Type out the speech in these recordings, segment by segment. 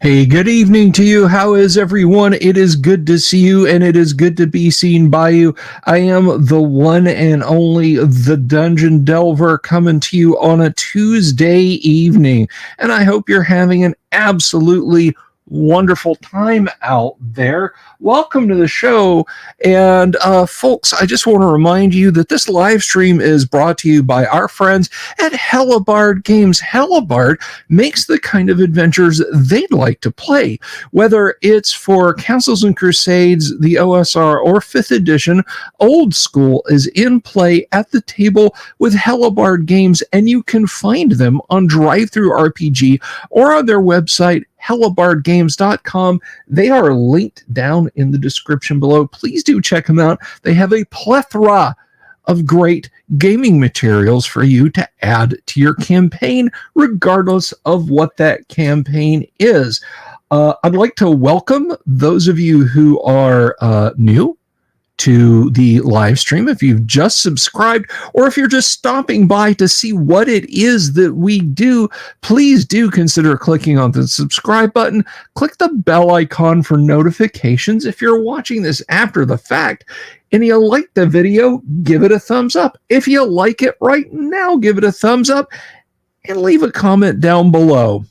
Hey, good evening to you. How is everyone? It is good to see you, and it is good to be seen by you. I am the one and only the Dungeon Delver, coming to you on a Tuesday evening, and I hope you're having an absolutely wonderful time out there. Welcome to the show. And folks, I just want to remind you that this live stream is brought to you by our friends at Hellebard Games. Hellebard makes the kind of adventures they'd like to play, whether it's for Castles and Crusades, the OSR, or 5th edition. Old School is in play at the table with Hellebard Games, and you can find them on Drive-Thru RPG or on their website, hellebardgames.com. They are linked down in the description below. Please do check them out. They have a plethora of great gaming materials for you to add to your campaign, regardless of what that campaign is. I'd like to welcome those of you who are new to the live stream. If you've just subscribed, or if you're just stopping by to see what it is that we do, please do consider clicking on the subscribe button. Click the bell icon for notifications. If you're watching this after the fact and you like the video, give it a thumbs up. If you like it right now, give it a thumbs up and leave a comment down below.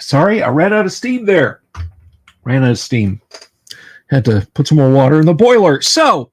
Sorry, I ran out of steam there. Ran out of steam. Had to put some more water in the boiler. So,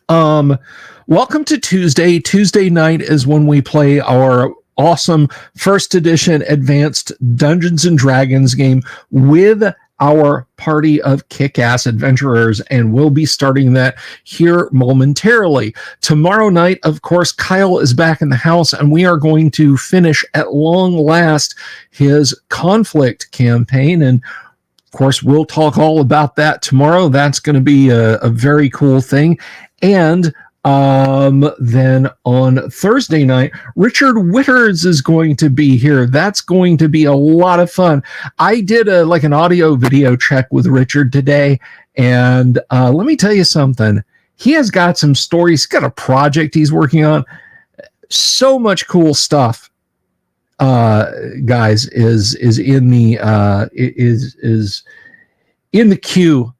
welcome to Tuesday. Tuesday night is when we play our awesome first edition advanced Dungeons and Dragons game with our party of kick-ass adventurers, and we'll be starting that here momentarily. Tomorrow night, of course, Kyle is back in the house, and we are going to finish at long last his conflict campaign, and of course, we'll talk all about that tomorrow. That's going to be a very cool thing. And then on Thursday night, Richard Witters is going to be here. That's going to be a lot of fun. I did an audio video check with Richard today, and let me tell you something. He has got some stories. He's got a project he's working on. So much cool stuff. Guys, is in the is in the queue.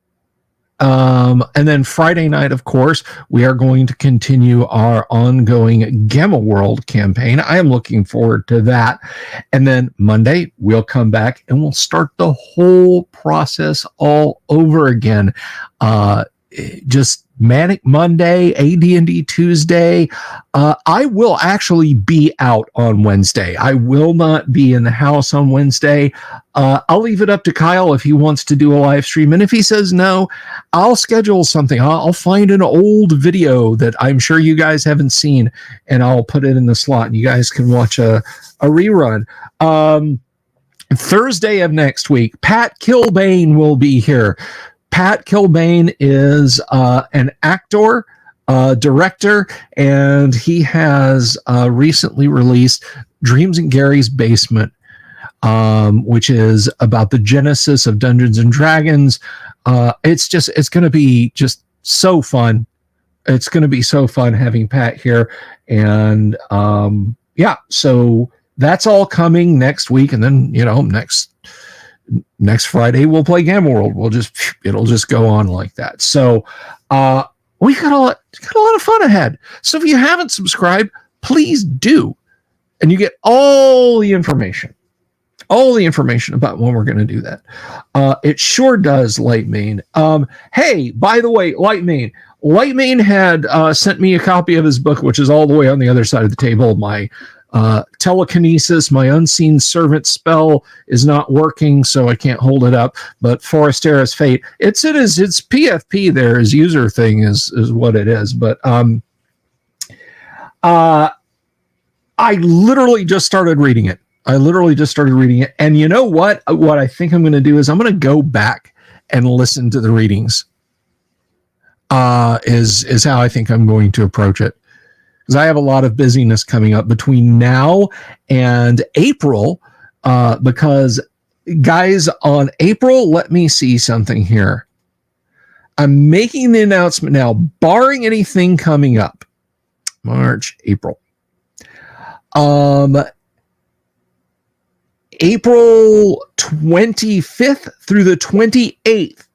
And then Friday night, of course, we are going to continue our ongoing Gamma World campaign. I am looking forward to that. And then Monday, we'll come back and we'll start the whole process all over again. Just Manic Monday, AD&D Tuesday. I will actually be out on Wednesday. I will not be in the house on Wednesday. I'll leave it up to Kyle if he wants to do a live stream. And if he says no, I'll schedule something. I'll find an old video that I'm sure you guys haven't seen, and I'll put it in the slot, and you guys can watch a rerun. Thursday of next week, Pat Kilbane will be here. Pat Kilbane is an actor, director, and he has recently released Dreams in Gary's Basement, which is about the genesis of Dungeons and Dragons. It's going to be just so fun. It's going to be so fun having Pat here. And yeah, so that's all coming next week. And then, next Friday we'll play Gamma World. It'll just go on like that. So we got a lot of fun ahead. So if you haven't subscribed, please do, and you get all the information about when we're going to do that. It sure does, Lightmane. Hey, by the way, Lightmane had sent me a copy of his book, which is all the way on the other side of the table. My telekinesis, my unseen servant spell is not working, so I can't hold it up. But Forestera's Fate, it's PFP there. His user thing is what it is. But I literally just started reading it. And you know what? What I think I'm going to do is I'm going to go back and listen to the readings. Is how I think I'm going to approach it. Because I have a lot of busyness coming up between now and April. Because, guys, on April, let me see something here. I'm making the announcement now, barring anything coming up. March, April. April 25th through the 28th.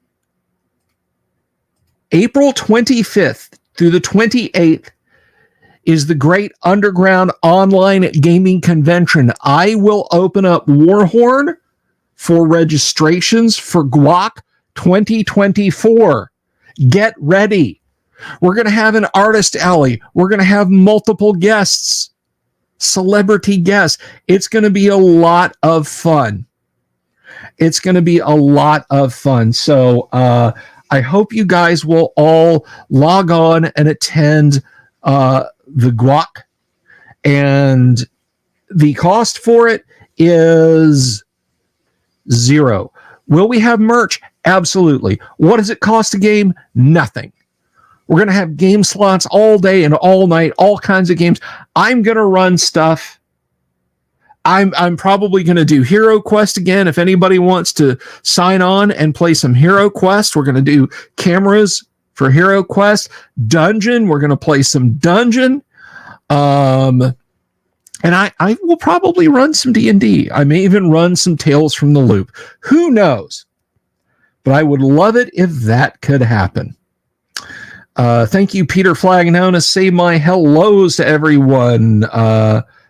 April 25th through the 28th is the Great Underground Online Gaming Convention. I will open up Warhorn for registrations for GUAC 2024. Get ready. We're going to have an artist alley. We're going to have multiple guests, celebrity guests. It's going to be a lot of fun. It's going to be a lot of fun. So I hope you guys will all log on and attend the GUAC, and the cost for it is $0. Will we have merch? Absolutely. What does it cost a game? Nothing. We're going to have game slots all day and all night, all kinds of games. I'm going to run stuff. I'm probably going to do Hero Quest again. If anybody wants to sign on and play some Hero Quest, we're going to do cameras for Hero Quest. Dungeon, we're going to play some Dungeon. And I will probably run some D&D. I may even run some Tales from the Loop. Who knows? But I would love it if that could happen. Thank you, Peter Flagnona. Say my hellos to everyone,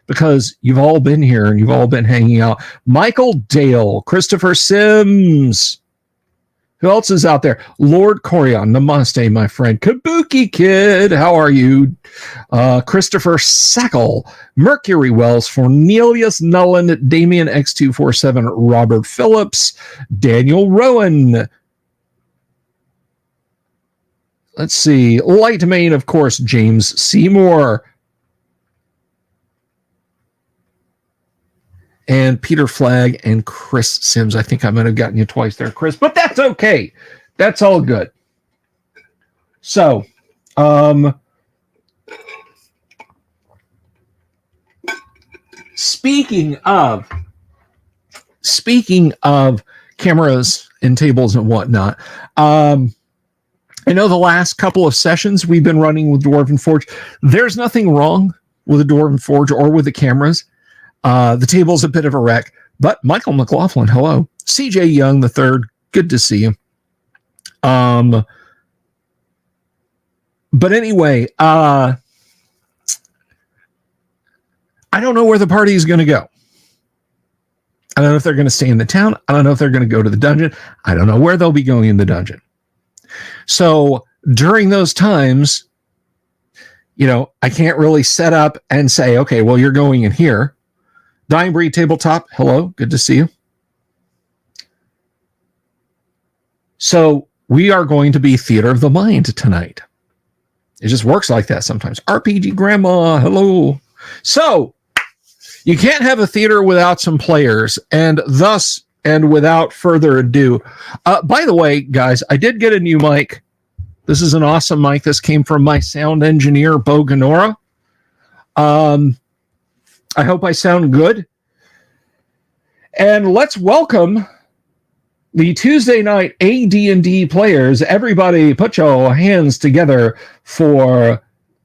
because you've all been here and you've all been hanging out. Michael Dale, Christopher Sims. Who else is out there? Lord Corion, namaste, my friend. Kabuki Kid, how are you? Christopher Sackle, Mercury Wells, Cornelius Nullen, Damien X247, Robert Phillips, Daniel Rowan. Let's see. Light Main, of course, James Seymour. And Peter Flagg and Chris Sims. I think I might have gotten you twice there, Chris, but that's okay. That's all good. So, speaking of cameras and tables and whatnot, I know the last couple of sessions we've been running with Dwarven Forge. There's nothing wrong with the Dwarven Forge or with the cameras. The table's a bit of a wreck, but Michael McLaughlin, hello. CJ Young the third, good to see you. But anyway, I don't know where the party is going to go. I don't know if they're going to stay in the town. I don't know if they're going to go to the dungeon. I don't know where they'll be going in the dungeon. So during those times, I can't really set up and say, okay, well, you're going in here. Dying Breed Tabletop, hello, good to see you. So we are going to be Theater of the Mind tonight. It just works like that sometimes. RPG Grandma, hello. So you can't have a theater without some players, and thus, and without further ado, by the way, guys, I did get a new mic. This is an awesome mic. This came from my sound engineer, Bo Ganora. I hope I sound good. And let's welcome the Tuesday night AD&D players. Everybody put your hands together for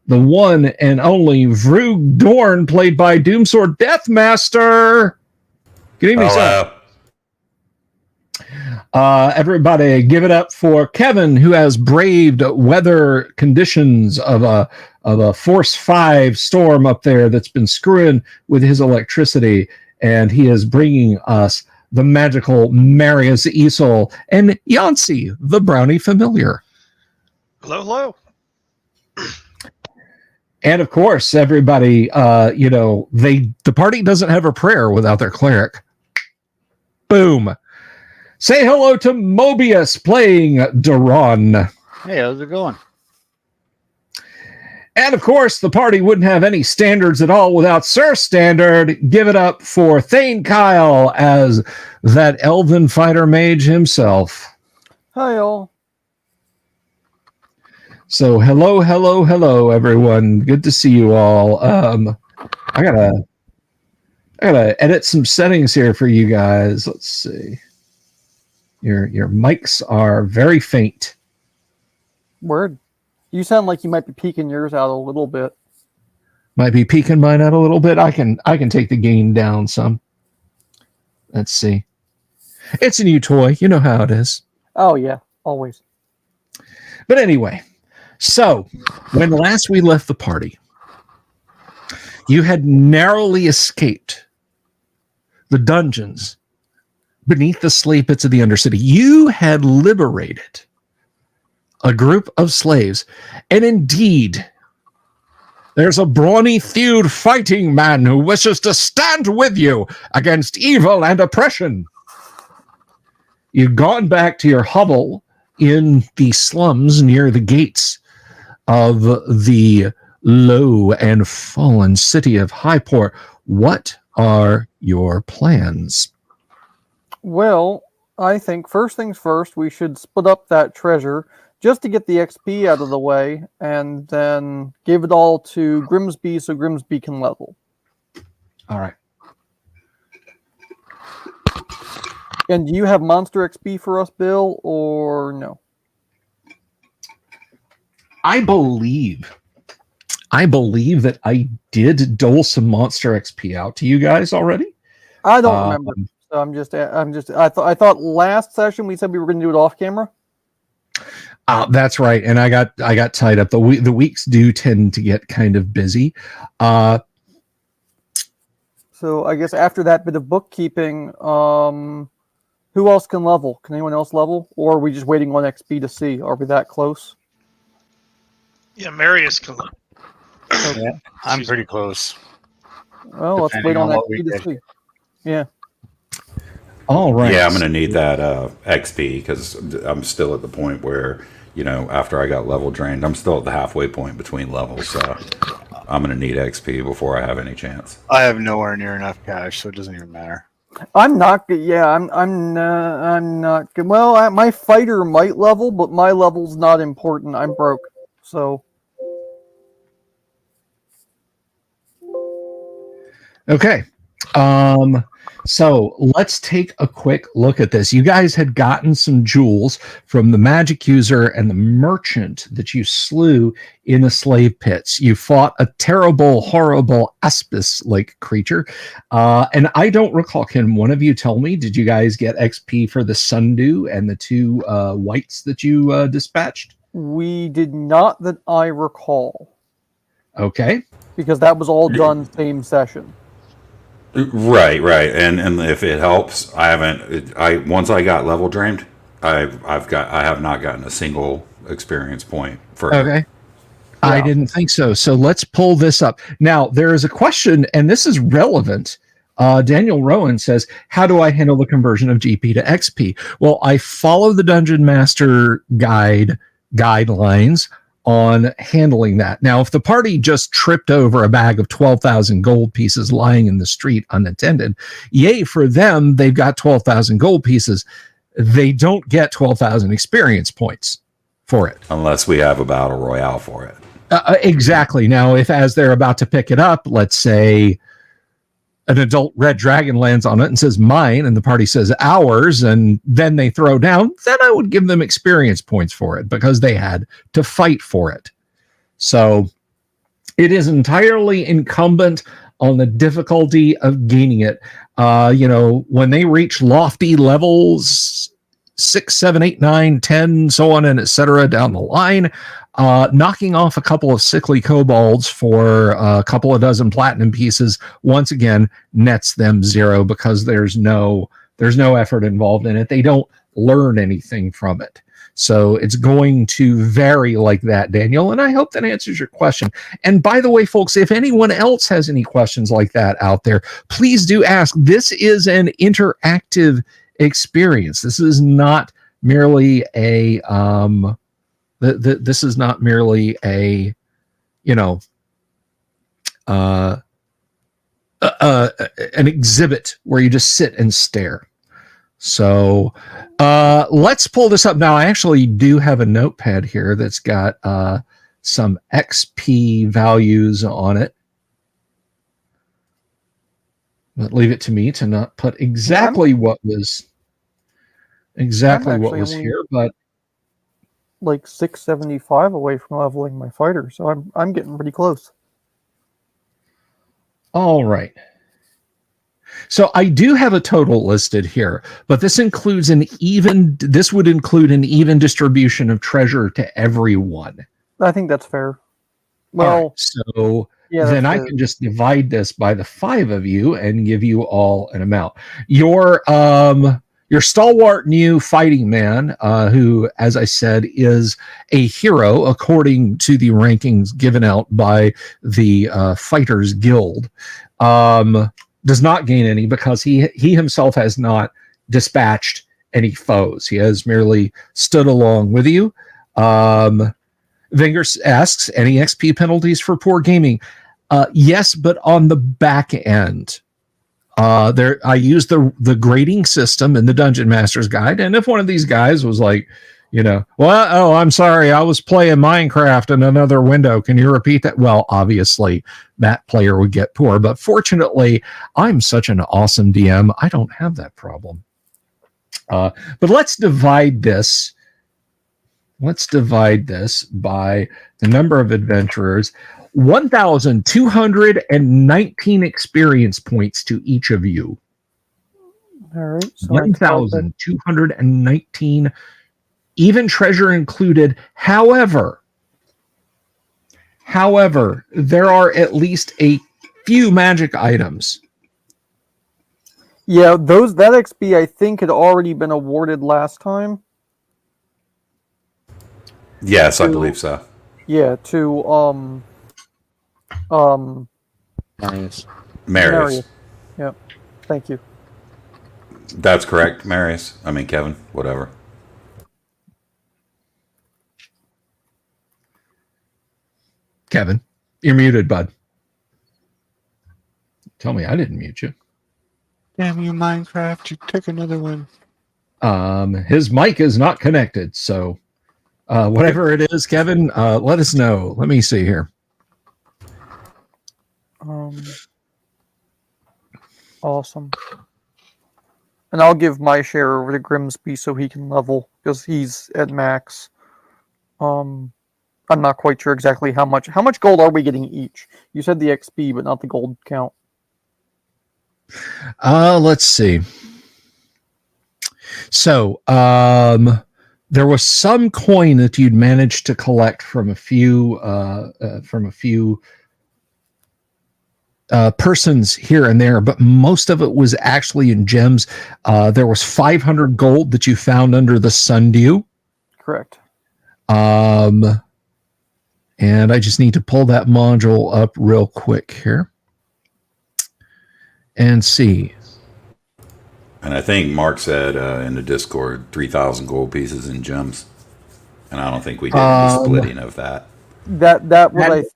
the one and only Vroog Dorn, played by Doomsword Deathmaster. Good evening, sir. Everybody give it up for Kevin, who has braved weather conditions of a Force 5 storm up there that's been screwing with his electricity, and he is bringing us the magical Marius Esol and Yancy, the Brownie Familiar. Hello. And of course, everybody, the party doesn't have a prayer without their cleric. Boom. Say hello to Mobius playing Duran. Hey, how's it going? And of course, the party wouldn't have any standards at all without Sir Standard. Give it up for Thane Kyle as that elven fighter mage himself. Hi, all. So hello, everyone. Good to see you all. I gotta edit some settings here for you guys. Let's see. Your mics are very faint. Word. You sound like you might be peeking yours out a little bit. Might be peeking mine out a little bit. I can take the gain down some. Let's see. It's a new toy. You know how it is. Oh yeah, always. But anyway, so when last we left the party, you had narrowly escaped the dungeons beneath the slave pits of the Undercity. You had liberated a group of slaves, and indeed, there's a brawny-thewed fighting man who wishes to stand with you against evil and oppression. You've gone back to your hovel in the slums near the gates of the low and fallen city of Highport. What are your plans? Well, I think first things first, we should split up that treasure just to get the XP out of the way, and then give it all to Grimsby so Grimsby can level. All right. And do you have monster XP for us, Bill, or no? I believe that I did dole some monster XP out to you guys already. I don't remember. So I thought last session we said we were going to do it off camera. That's right, and I got tied up. The weeks do tend to get kind of busy. So I guess after that bit of bookkeeping, who else can level? Can anyone else level, or are we just waiting on XP to see? Are we that close? Yeah, Marius can. Yeah, I'm pretty close. Well, let's wait Depending on on what XP we to get. see. Yeah. All right. Yeah, I'm going to need that XP because I'm still at the point where, after I got level drained, I'm still at the halfway point between levels. So I'm going to need XP before I have any chance. I have nowhere near enough cash, so it doesn't even matter. I'm not good. Yeah, I'm not good. Well, my fighter might level, but my level's not important. I'm broke. So Okay. So let's take a quick look at this. You guys had gotten some jewels from the magic user and the merchant that you slew in the slave pits. You fought a terrible, horrible Aspis-like creature. And I don't recall, can one of you tell me, did you guys get XP for the Sundew and the two whites that you dispatched? we did not, that I recall, Okay. because that was all done same session. Right. And if it helps, once I got level drained, I have not gotten a single experience point for Okay. I didn't think so. So let's pull this up. Now, there is a question, and this is relevant. Daniel Rowan says, how do I handle the conversion of GP to XP? Well, I follow the Dungeon Master guidelines on handling that. Now, if the party just tripped over a bag of 12,000 gold pieces lying in the street unattended, yay for them, they've got 12,000 gold pieces. They don't get 12,000 experience points for it. unless we have a battle royale for it. Exactly. Now, if as they're about to pick it up, let's say an adult red dragon lands on it and says mine, and the party says ours, and then they throw down, then I would give them experience points for it because they had to fight for it. So it is entirely incumbent on the difficulty of gaining it. When they reach lofty levels 6, 7, 8, 9, 10, so on and etc. down the line, knocking off a couple of sickly kobolds for a couple of dozen platinum pieces once again nets them 0 because there's no effort involved in it. They don't learn anything from it. So it's going to vary like that, Daniel, and I hope that answers your question. And by the way, folks, if anyone else has any questions like that out there, please do ask. This is an interactive experience. This is not merely a this is not merely a an exhibit where you just sit and stare. So let's pull this up now. I actually do have a notepad here that's got some XP values on it. But leave it to me to not put exactly what was here, but Like 675 away from leveling my fighter, so I'm getting pretty close. all right. So I do have a total listed here, but this includes this would include an even distribution of treasure to everyone. I think that's fair. All right, Well, so yeah, then that's I fair. can just divide this by the 5 of you and give you all an amount. Your stalwart new fighting man, who, as I said, is a hero according to the rankings given out by the Fighters Guild, does not gain any because he himself has not dispatched any foes. He has merely stood along with you. Venger asks, any XP penalties for poor gaming? Yes, but on the back end. I use the grading system in the Dungeon Master's Guide, and if one of these guys was like, I'm sorry, I was playing Minecraft in another window, can you repeat that? Well, obviously, that player would get poor, but fortunately, I'm such an awesome DM, I don't have that problem. But let's divide this. Let's divide this by the number of adventurers. 1,219 experience points to each of you. All right. So 1,219, even treasure included. However, there are at least a few magic items. Yeah, that XP I think had already been awarded last time. Yes, I believe so. Yeah, to Marius. Yep. Thank you. That's correct, Marius. I mean, Kevin, whatever. Kevin, you're muted, bud. Tell me I didn't mute you. Damn you, Minecraft! You took another one. His mic is not connected, so whatever it is, Kevin, let us know. Let me see here. Awesome. And I'll give my share over to Grimsby so he can level because he's at max. I'm not quite sure exactly how much gold are we getting each. You said the XP, but not the gold count. Let's see. So, there was some coin that you'd managed to collect from a few persons here and there, but most of it was actually in gems. There was 500 gold that you found under the sundew. Correct. And I just need to pull that module up real quick here and see. And I think Mark said in the Discord 3,000 gold pieces in gems, and I don't think we did any splitting of that. That was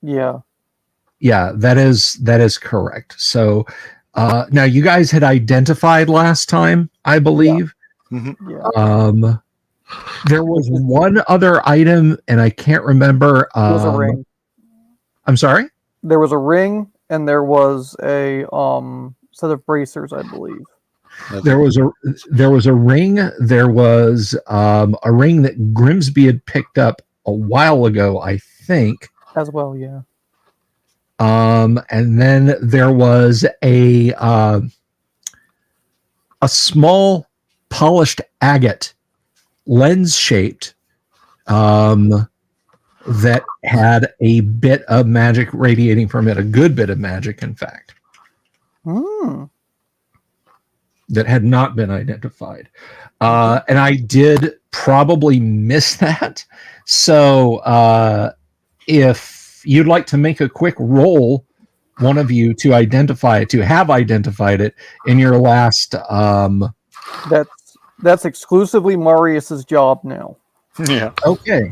yeah. Yeah, that is correct. So now you guys had identified last time, I believe. Yeah. Mm-hmm. Yeah. There was one other item, and I can't remember. There was a ring. I'm sorry? There was a ring, and there was a set of bracers, I believe. There was a ring. There was a ring that Grimsby had picked up a while ago, I think. As well, yeah. And then there was a small polished agate, lens shaped, that had a bit of magic radiating from it, a good bit of magic, in fact. That had not been identified. And I did probably miss that. So if you'd like to make a quick roll, one of you, to identify it, to have identified it in your last... That's exclusively Marius's job now. Yeah. Okay.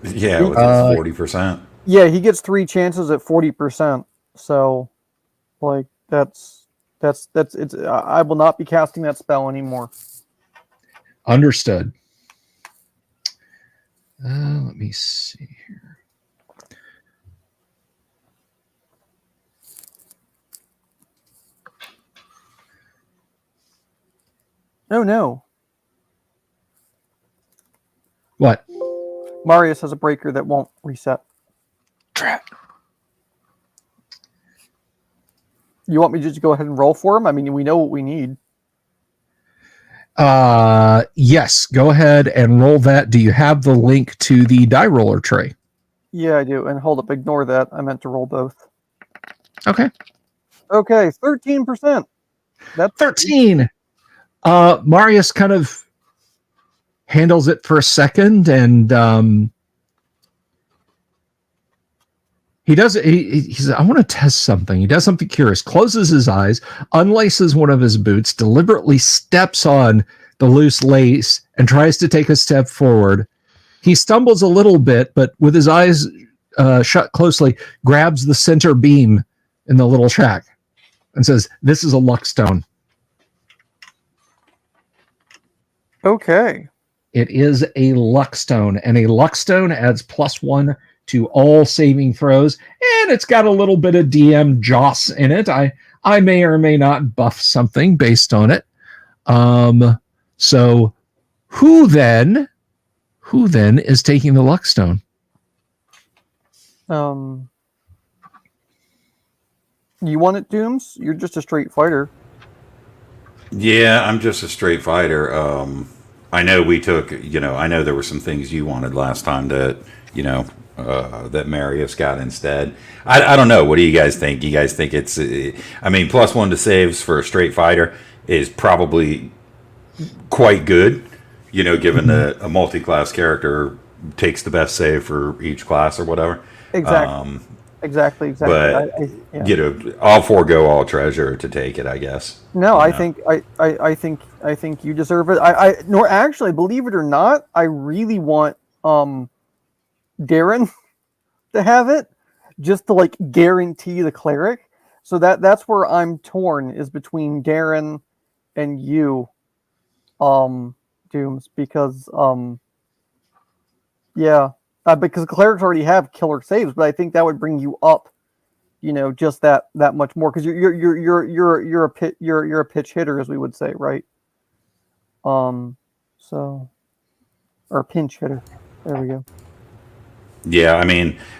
Yeah, with 40%. Yeah, he gets 3 chances at 40%. So, like, that's it's. I will not be casting that spell anymore. Understood. Let me see here. Oh no. What? Marius has a breaker that won't reset. Trap. You want me to just go ahead and roll for them? I mean, we know what we need. Yes, go ahead and roll that. Do you have the link to the die roller tray? Yeah, I do. And hold up, ignore that. I meant to roll both. Okay. Okay, 13%. That's 13. Marius kind of handles it for a second, and he does. He says, "I want to test something." He does something curious. Closes his eyes, unlaces one of his boots, deliberately steps on the loose lace, and tries to take a step forward. He stumbles a little bit, but with his eyes shut closely, grabs the center beam in the little shack and says, "This is a luckstone." okay. It is a luckstone, and a luckstone adds +1 to all saving throws, and it's got a little bit of DM joss in it. I may or may not buff something based on it. So who then is taking the luckstone? You want it, Dooms? You're just a straight fighter. Yeah, I'm just a straight fighter. I know we took, I know there were some things you wanted last time that, that Marius got instead. I don't know. What do you guys think? You guys think it's, +1 to saves for a straight fighter is probably quite good, given that a multi-class character takes the best save for each class or whatever. Exactly. Exactly. But I'll forego all treasure to take it, I guess. No, I think you deserve it. Nor actually, believe it or not, I really want Darren to have it, just to guarantee the cleric. So that's where I'm torn, is between Darren and you, Dooms, because because clerics already have killer saves, but I think that would bring you up, just that much more, because you're a pitch hitter, as we would say, right? Or pinch hitter. There we go. Yeah,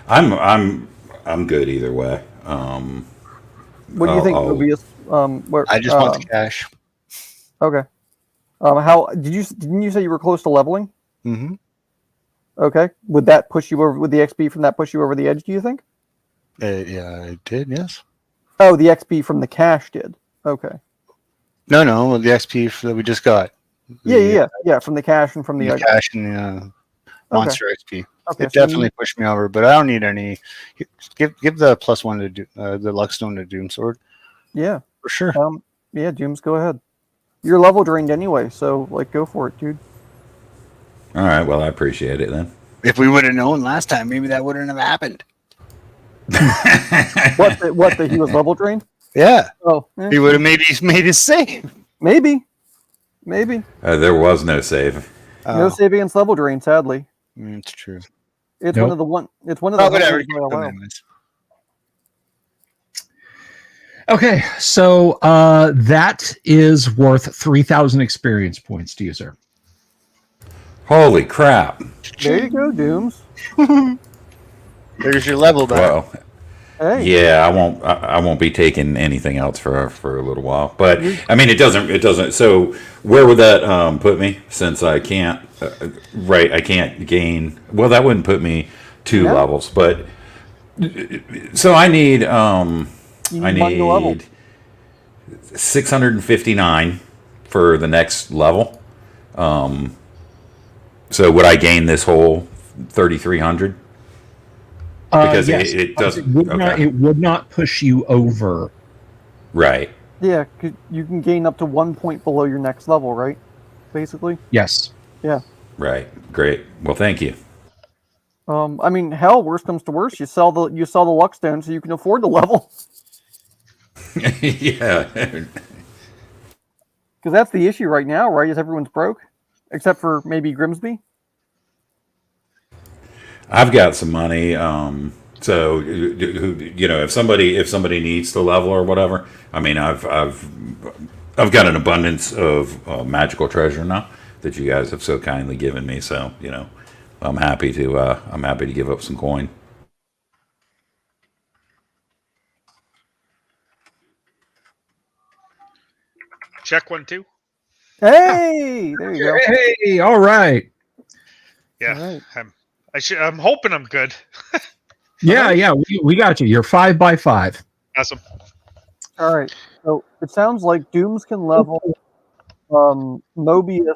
I'm good either way. What do you think, Mobius? I just want the cash. Okay. How didn't you say you were close to leveling? Mm-hmm. Okay. Would that push you over? Would the XP from that push you over the edge, do you think? Yeah, it did. Yes. Oh, the XP from the cash did. Okay. No, the XP that we just got. Yeah. From the cash and from the cash and the monster XP. Okay, It definitely pushed me over, but I don't need any. Give the +1 to the luckstone to Doom Sword. Yeah, for sure. Yeah, Dooms, go ahead. You're level drained anyway, so go for it, dude. All right, well, I appreciate it then. If we would have known last time, maybe that wouldn't have happened. What? That he was level drained? Yeah. Oh, he would have made his save. Maybe. There was no save. No save against level drain, sadly. It's true. It's one of the It's one of the. Whatever. Okay, so that is worth 3,000 experience points to you, sir. Holy crap! There you go, Dooms. There's your level back. Well, hey. Yeah, I won't be taking anything else for a little while. But it doesn't. So where would that put me? Since I can't, I can't gain. Well, that wouldn't put me 2 levels. But so I need 659 for the next level. So would I gain this whole 3,300? Because yes, it doesn't. It would not push you over. Right. Yeah, you can gain up to 1 point below your next level, right? Basically. Yes. Yeah. Right. Great. Well, thank you. Hell, worst comes to worst, you sell the luckstone so you can afford the level. Yeah. Because that's the issue right now, right? Is everyone's broke, except for maybe Grimsby. I've got some money. So if somebody needs the level or whatever, I've got an abundance of magical treasure now that you guys have so kindly given me. So I'm happy to give up some coin. check 1 2. Hey, there you go. Hey, all right. Yeah, All right. I'm hoping I'm good. Yeah, we got you. You're 5 by 5. Awesome. All right. So it sounds like Dooms can level. Mobius,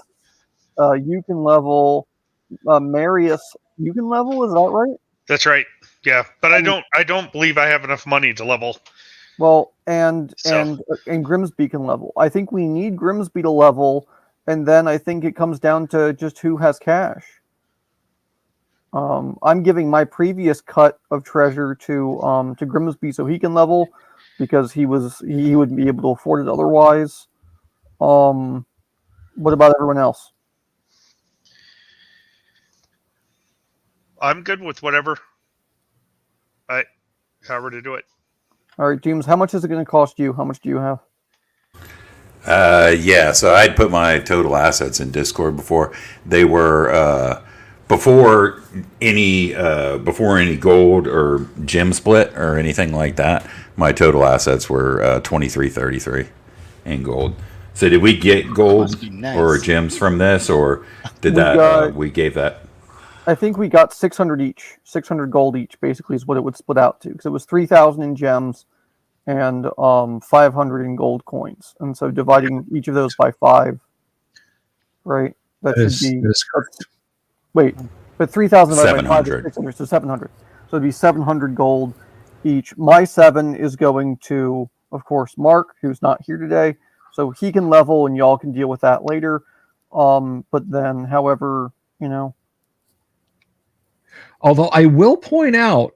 you can level. Marius, you can level. Is that right? That's right. Yeah, but I don't believe I have enough money to level. Well, and So- Grimsby can level. I think we need Grimsby to level, and then I think it comes down to just who has cash. I'm giving my previous cut of treasure to Grimsby so he can level because he would be able to afford it otherwise. What about everyone else? I'm good with whatever. However to do it. All right, James, how much is it going to cost you? How much do you have? Yeah, so I'd put my total assets in Discord before. They were before any gold or gem split or anything like that. My total assets were 2333 in gold. So did we get gold Must be nice. or gems from this, or did we gave that? I think we got 600 each, 600 gold each. Basically, is what it would split out to because it was 3,000 in gems and 500 in gold coins, and so dividing each of those by 5, right? That should be. Wait, but 3,000 divided by 5 is 600, so 700. So it'd be 700 gold each. My 7 is going to, of course, Mark, who's not here today, so he can level, and y'all can deal with that later. But then, however, Although I will point out,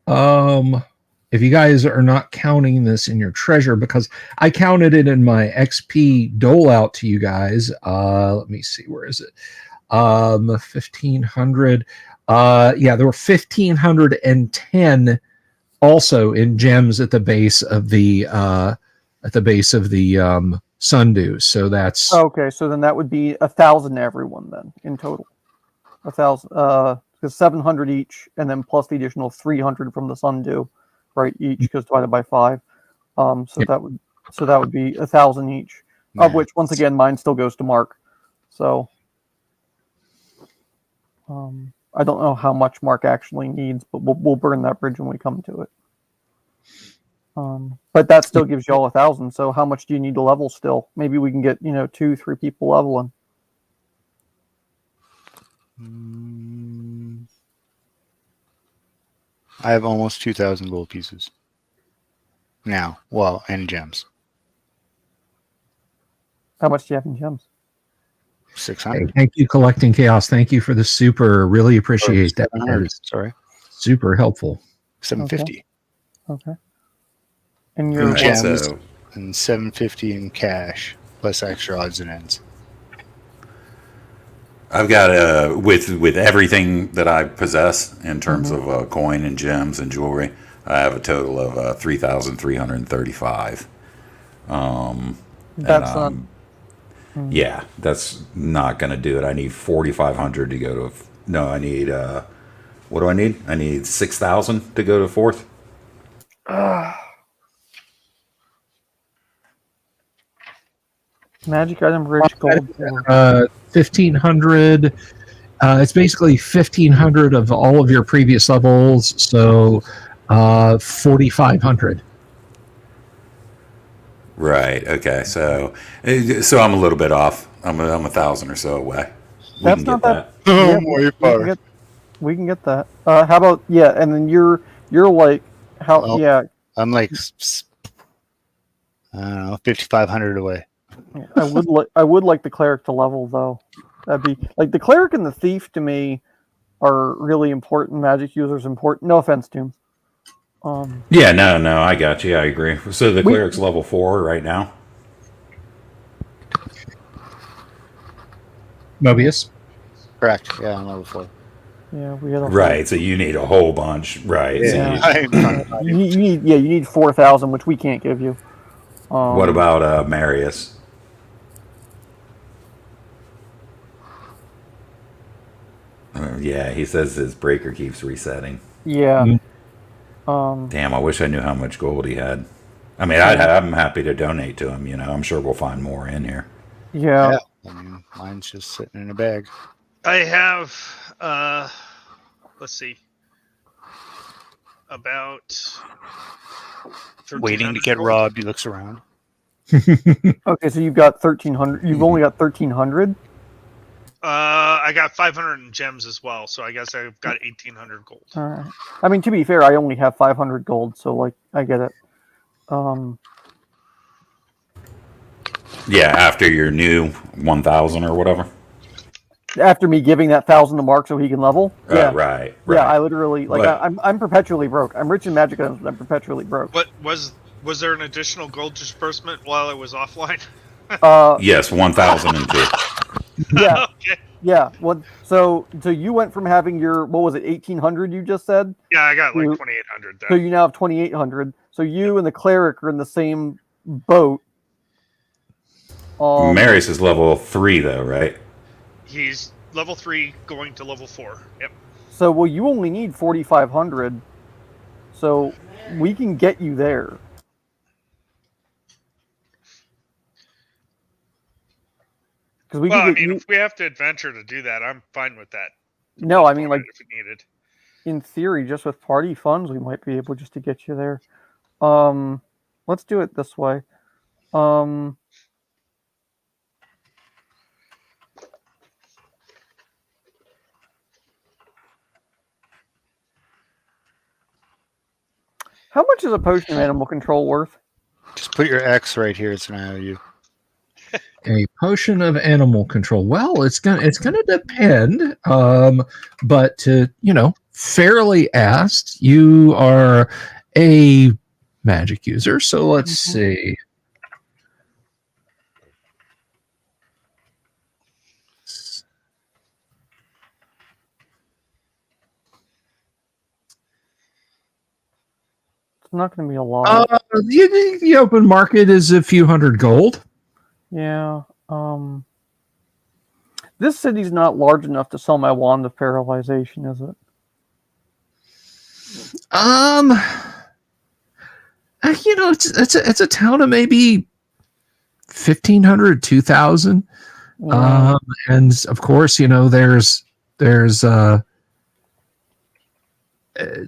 if you guys are not counting this in your treasure, because I counted it in my XP dole out to you guys. Let me see, where is it? 1,500. Yeah, there were 1,510 also in gems at the base of the sundew. So that's okay. So then that would be 1,000 everyone then in total. 1,000, because 700 each, and then plus the additional 300 from the sundew, right? Each goes divided by 5. That would be 1,000 each, of which once again mine still goes to Mark. So I don't know how much Mark actually needs, but we'll burn that bridge when we come to it. But that still gives y'all 1,000. So how much do you need to level still? Maybe we can get 2-3 people leveling. I have almost 2,000 gold pieces now. Well, and gems. How much do you have in gems? 600. Hey, thank you, Collecting Chaos. Thank you for the super. Really appreciate that. That is Sorry, super helpful. 750. Okay. And your In gems So- and 750 in cash plus extra odds and ends. I've got with everything that I possess in terms of coin and gems and jewelry, I have a total of 3,335. That's not. Yeah, that's not going to do it. I need 4,500 to go to. No, I need. What do I need? I need 6,000 to go to 4th. Magic item rich gold. 1,500. It's basically 1,500 of all of your previous levels. So 4,500. Right. Okay. So I'm a little bit off. I'm 1,000 or so away. We That's can not get that. Yeah, we can get that. How about and then you're like how Well, yeah. I'm like, I don't know, 5,500 away. I would like the cleric to level though. That'd be like the cleric and the thief to me are really important. Magic users important. No offense to him. Yeah. No. I got you. I agree. So the cleric's level 4 right now. Mobius. Correct. Yeah, I'm level 4. Yeah, we had Right. So you need a whole bunch. Right. Yeah. So you need 4,000, which we can't give you. what about Marius? Yeah, he says his breaker keeps resetting. Yeah. Damn, I wish I knew how much gold he had. I mean, I'm happy to donate to him. I'm sure we'll find more in here. Yeah. I mean, mine's just sitting in a bag. I have, let's see, about Waiting to 1,300 get gold. robbed. He looks around. Okay, so you've got 1,300. You've only got 1,300. I got 500 in gems as well, so I guess I've got 1,800 gold. All right. I mean, to be fair, I only have 500 gold, so like I get it. Yeah, after your new 1,000 or whatever. After me giving that 1,000 to Mark so he can level. Yeah. Right. Yeah, I literally like But- I'm perpetually broke. I'm rich in magic items, but I'm perpetually broke. What was there an additional gold disbursement while I was offline? Yes, 1,002. Yeah, Okay. yeah. So you went from having your what was it 1,800 you just said? Yeah, I got like You- 2,800 So there. you now have 2,800. So you and the cleric are in the same boat. Marius is level 3 though, right? He's level 3 going to level 4. Yep. So well, you only need 4,500. So we can get you there. Because we Well, I can get mean, you. if we have to adventure to do that, I'm fine with that. No, I mean like if needed. in theory, just with party funds, we might be able just to get you there. Let's do it this way. How much is a potion of animal control worth? Just put your X right here. It's an IOU. A potion of animal control. Well, it's gonna depend. But to fairly asked, you are a magic user. So let's see. It's not going to be a lot. The open market is a few hundred gold. Yeah. This city's not large enough to sell my wand of paralyzation, is it? It's a town of maybe 1,500, 2,000. Yeah. And of course, there's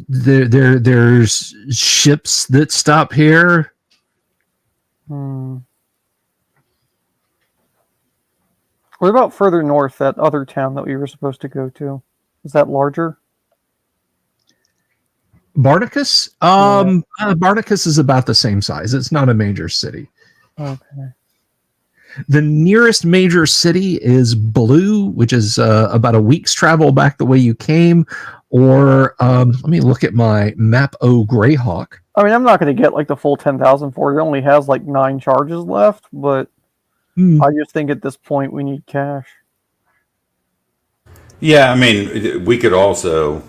there's ships that stop here. What about further north, that other town that we were supposed to go to? Is that larger? Bardicus? Bardicus is about the same size. It's not a major city. Okay. The nearest major city is Blue, which is about a week's travel back the way you came. Or let me look at my map. Oh, Greyhawk. I mean, I'm not going to get like the full 10,000 for it. It only has like 9 charges left, but I just think at this point we need cash. Yeah, I mean, we could also,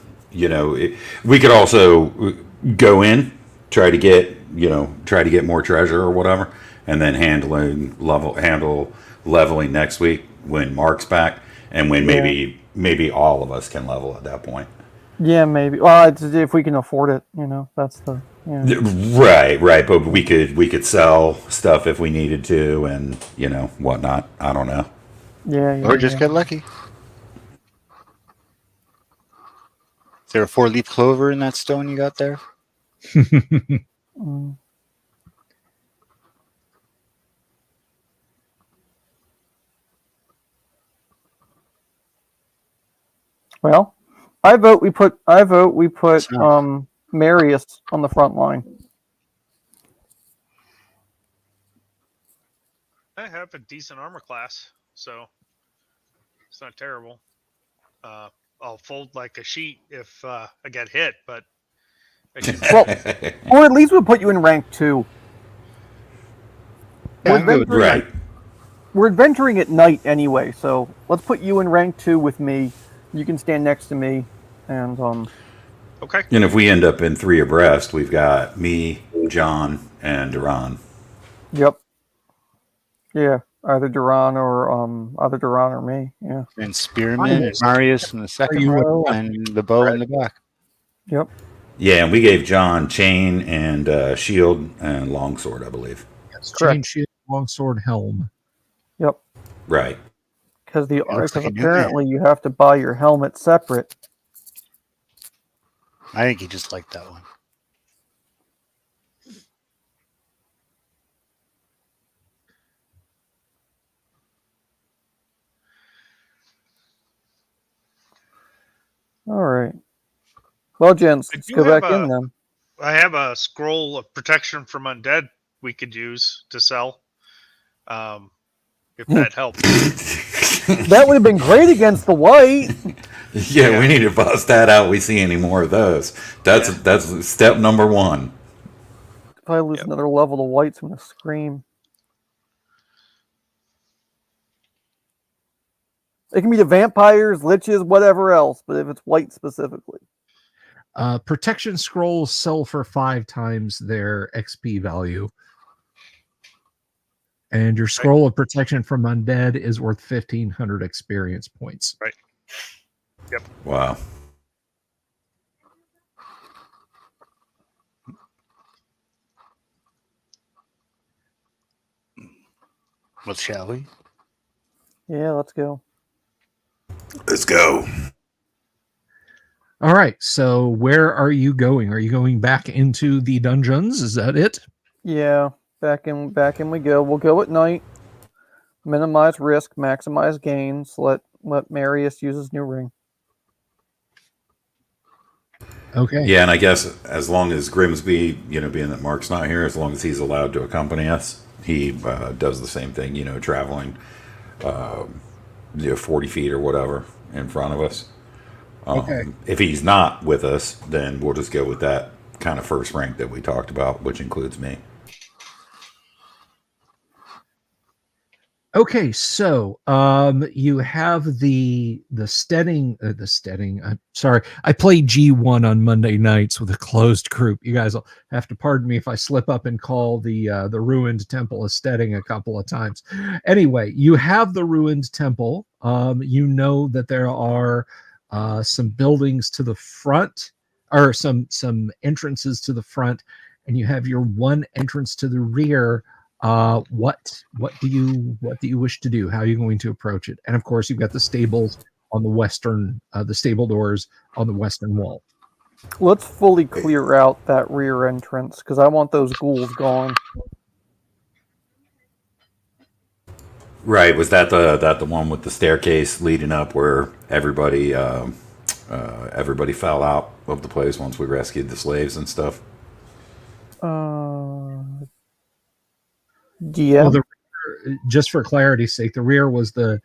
go in, try to get more treasure or whatever, and then handle leveling next week when Mark's back, and when maybe all of us can level at that point. Yeah, maybe. Well, it's, if we can afford it, that's the. Right. But we could sell stuff if we needed to, and whatnot. I don't know. Yeah. Or just get lucky. Is there a 4-leaf clover in that stone you got there? Well, I vote we put Marius on the front line. I have a decent armor class, so it's not terrible. I'll fold like a sheet if I get hit, but I should Well, or at least we'll put you in rank 2. Yeah, I'm good with Right. We're adventuring at night anyway, so let's put you in rank 2 with me. You can stand next to me, and okay. And if we end up in 3 abreast, we've got me, John, and Duran. Yep. Yeah, either Duran or me. Yeah. And Spearman and Marius in the second you row, and the bow in the back. Yep. Yeah, and we gave John chain and shield and longsword, I believe. Yes, Correct. chain shield, longsword, helm. Yep. Right. Because looks like a new man. apparently you have to buy your helmet separate. I think he just liked that one. All right. Well, gents, I let's do go have back in then. I have a scroll of protection from undead we could use to sell. If that helps. That would have been great against the white. Yeah, we need to bust that out. We see any more of those. That's step number one. If I lose another level, the white's going to scream. It can be the vampires, liches, whatever else, but if it's white specifically. Protection scrolls sell for 5 times their XP value. And your scroll of protection from undead is worth 1,500 experience points. Right. Yep. Wow. What shall we? Yeah, let's go. Let's go. All right. So where are you going? Are you going back into the dungeons? Is that it? Yeah, back in we go. We'll go at night. Minimize risk, maximize gains. Let Marius use his new ring. Okay. Yeah, and I guess as long as Grimsby, being that Mark's not here, as long as he's allowed to accompany us, he does the same thing, traveling 40 feet or whatever in front of us. Okay. If he's not with us, then we'll just go with that kind of first rank that we talked about, which includes me. Okay, so you have the steading. Sorry, I played G1 on Monday nights with a closed group. You guys will have to pardon me if I slip up and call the ruined temple a steading a couple of times. Anyway, you have the ruined temple. You know that there are some buildings to the front, or some entrances to the front, and you have your one entrance to the rear. What do you wish to do? How are you going to approach it? And of course, you've got the stables on the western, the stable doors on the western wall. Let's fully clear out that rear entrance because I want those ghouls gone. Right? Was that the one with the staircase leading up where everybody fell out of the place once we rescued the slaves and stuff? Yeah. Well, just for clarity's sake, the rear was the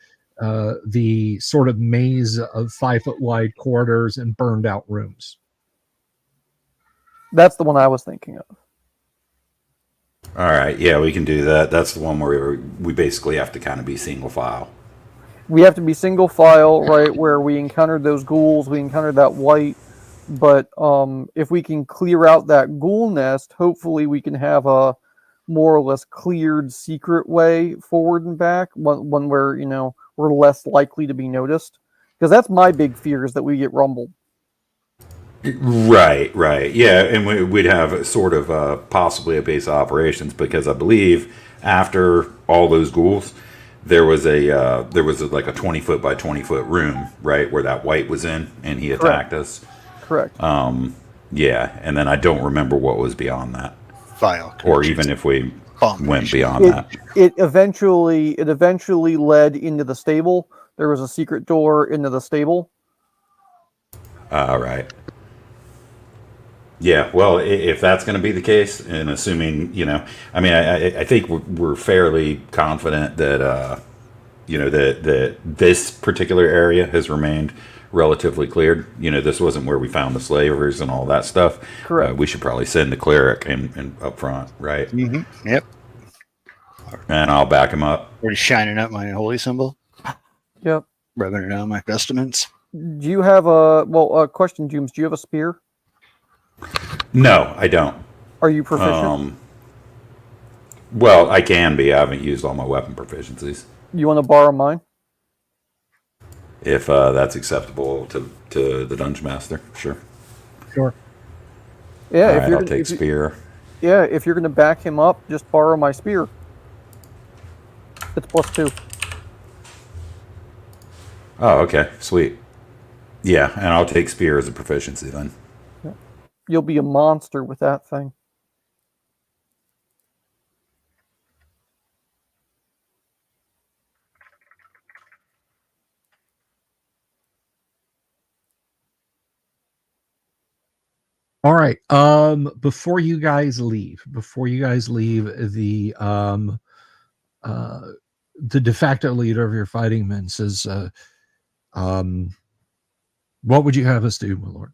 sort of maze of 5 foot wide corridors and burned out rooms. That's the one I was thinking of. All right, yeah, we can do that. That's the one where we basically have to kind of be single file. We have to be single file, right? Where we encountered those ghouls, we encountered that white. But if we can clear out that ghoul nest, hopefully we can have a more or less cleared secret way forward and back, one where we're less likely to be noticed. Because that's my big fear, is that we get rumbled. Right, yeah, and we'd have sort of possibly a base of operations, because I believe after all those ghouls, there was like a 20-foot by 20-foot room, right, where that white was in, and he attacked us. Correct. Yeah, and then I don't remember what was beyond that. File. Or even if we went beyond that. It eventually led into the stable. There was a secret door into the stable. All right. Yeah, well, if that's going to be the case, and assuming, I think we're fairly confident that, that this particular area has remained relatively cleared. This wasn't where we found the slavers and all that stuff. Correct. We should probably send the cleric in up front, right? Mm-hmm. Yep. And I'll back him up. Already shining up my holy symbol. Yep. Rubbing it on my vestments. Do you have question, Jooms? Do you have a spear? No, I don't. Are you proficient? Well, I can be. I haven't used all my weapon proficiencies. You want to borrow mine? If that's acceptable to the dungeon master, sure. Sure. Yeah, All right, I'll take spear. Yeah, if you're going to back him up, just borrow my spear. It's +2. Oh, okay, sweet. Yeah, and I'll take spear as a proficiency then. You'll be a monster with that thing. All right. Before you guys leave, the de facto leader of your fighting men says, what would you have us do, my lord?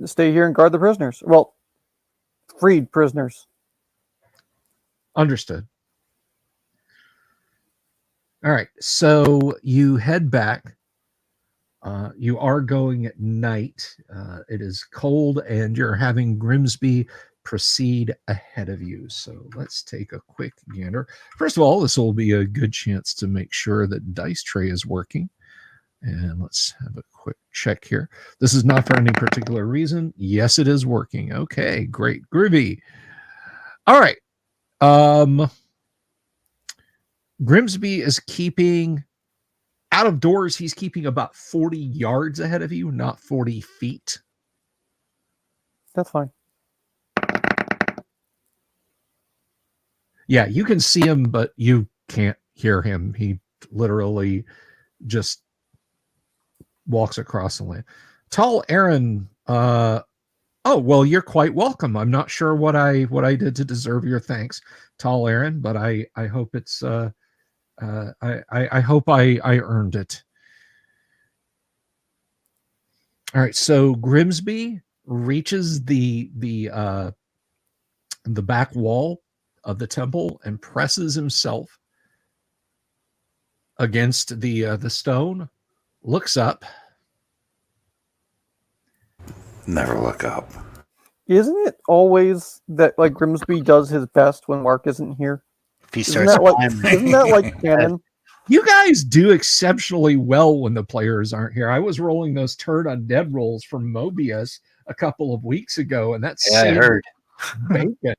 Stay here and guard the prisoners. Well, freed prisoners. Understood. All right. So you head back. You are going at night. It is cold, and you're having Grimsby proceed ahead of you. So let's take a quick gander. First of all, this will be a good chance to make sure that dice tray is working. And let's have a quick check here. This is not for any particular reason. Yes, it is working. Okay, great. Groovy. All right. Grimsby is keeping out of doors. He's keeping about 40 yards ahead of you, not 40 feet. That's fine. Yeah, you can see him, but you can't hear him. He literally just walks across the land. Tall Aaron, oh, well, you're quite welcome. I'm not sure what I did to deserve your thanks, Tall Aaron, but I hope it's I hope I earned it. All right, so Grimsby reaches the back wall of the temple and presses himself against the stone, looks up. Never look up. Isn't it always that like Grimsby does his best when Mark isn't here? If he Isn't starts that like, climbing, isn't that like canon? You guys do exceptionally well when the players aren't here. I was rolling those turd undead rolls from Mobius a couple of weeks ago, and that's yeah, I heard. bacon.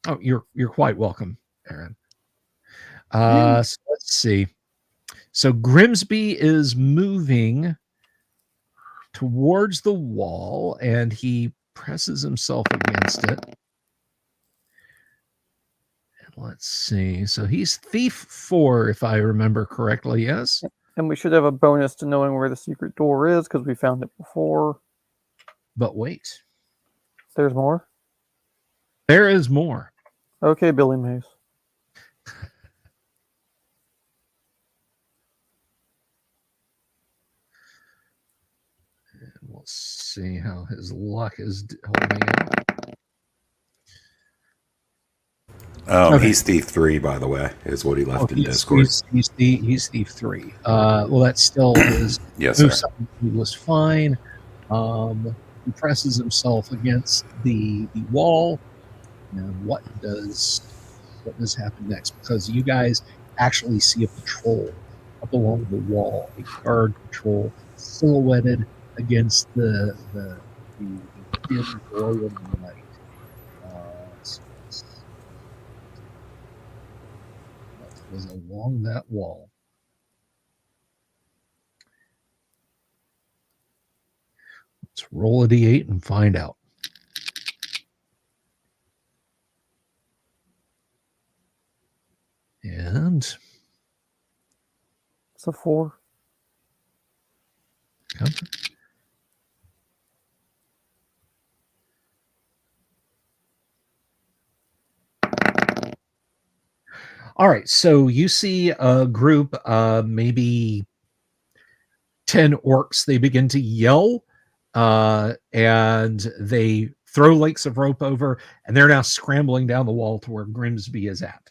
Oh, you're quite welcome, Aaron. So let's see. So Grimsby is moving towards the wall, and he presses himself against it. And let's see. So he's thief 4, if I remember correctly. Yes. And we should have a bonus to knowing where the secret door is because we found it before. But wait, There's more. there is more. Okay, Billy Mays. And we'll see how his luck is holding out. Okay. He's thief 3, by the way, is what he left in Discord. He's thief 3. Well, that still is. Yes, sir. He was fine. He presses himself against the wall. And what does happen next? Because you guys actually see a patrol up along the wall, a guard patrol silhouetted against the dim glow of the light. What was along that wall? Let's roll a d8 and find out. And It's a 4. okay. All right, so you see a group, maybe 10 orcs. They begin to yell, and they throw lengths of rope over, and they're now scrambling down the wall to where Grimsby is at.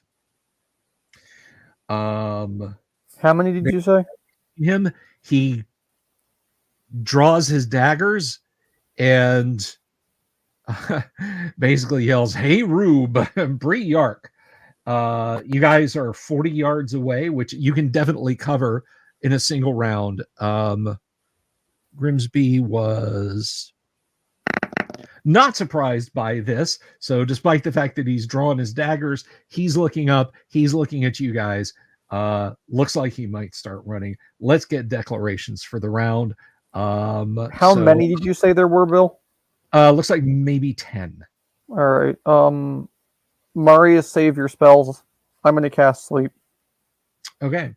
How many did you say? He draws his daggers and basically yells, "Hey, Rube, Bree Yark." You guys are 40 yards away, which you can definitely cover in a single round. Grimsby was not surprised by this. So despite the fact that he's drawn his daggers, he's looking up, he's looking at you guys. Looks like he might start running. Let's get declarations for the round. How many did you say there were, Bill? Looks like maybe 10. All right. Marius, save your spells. I'm going to cast sleep. Okay.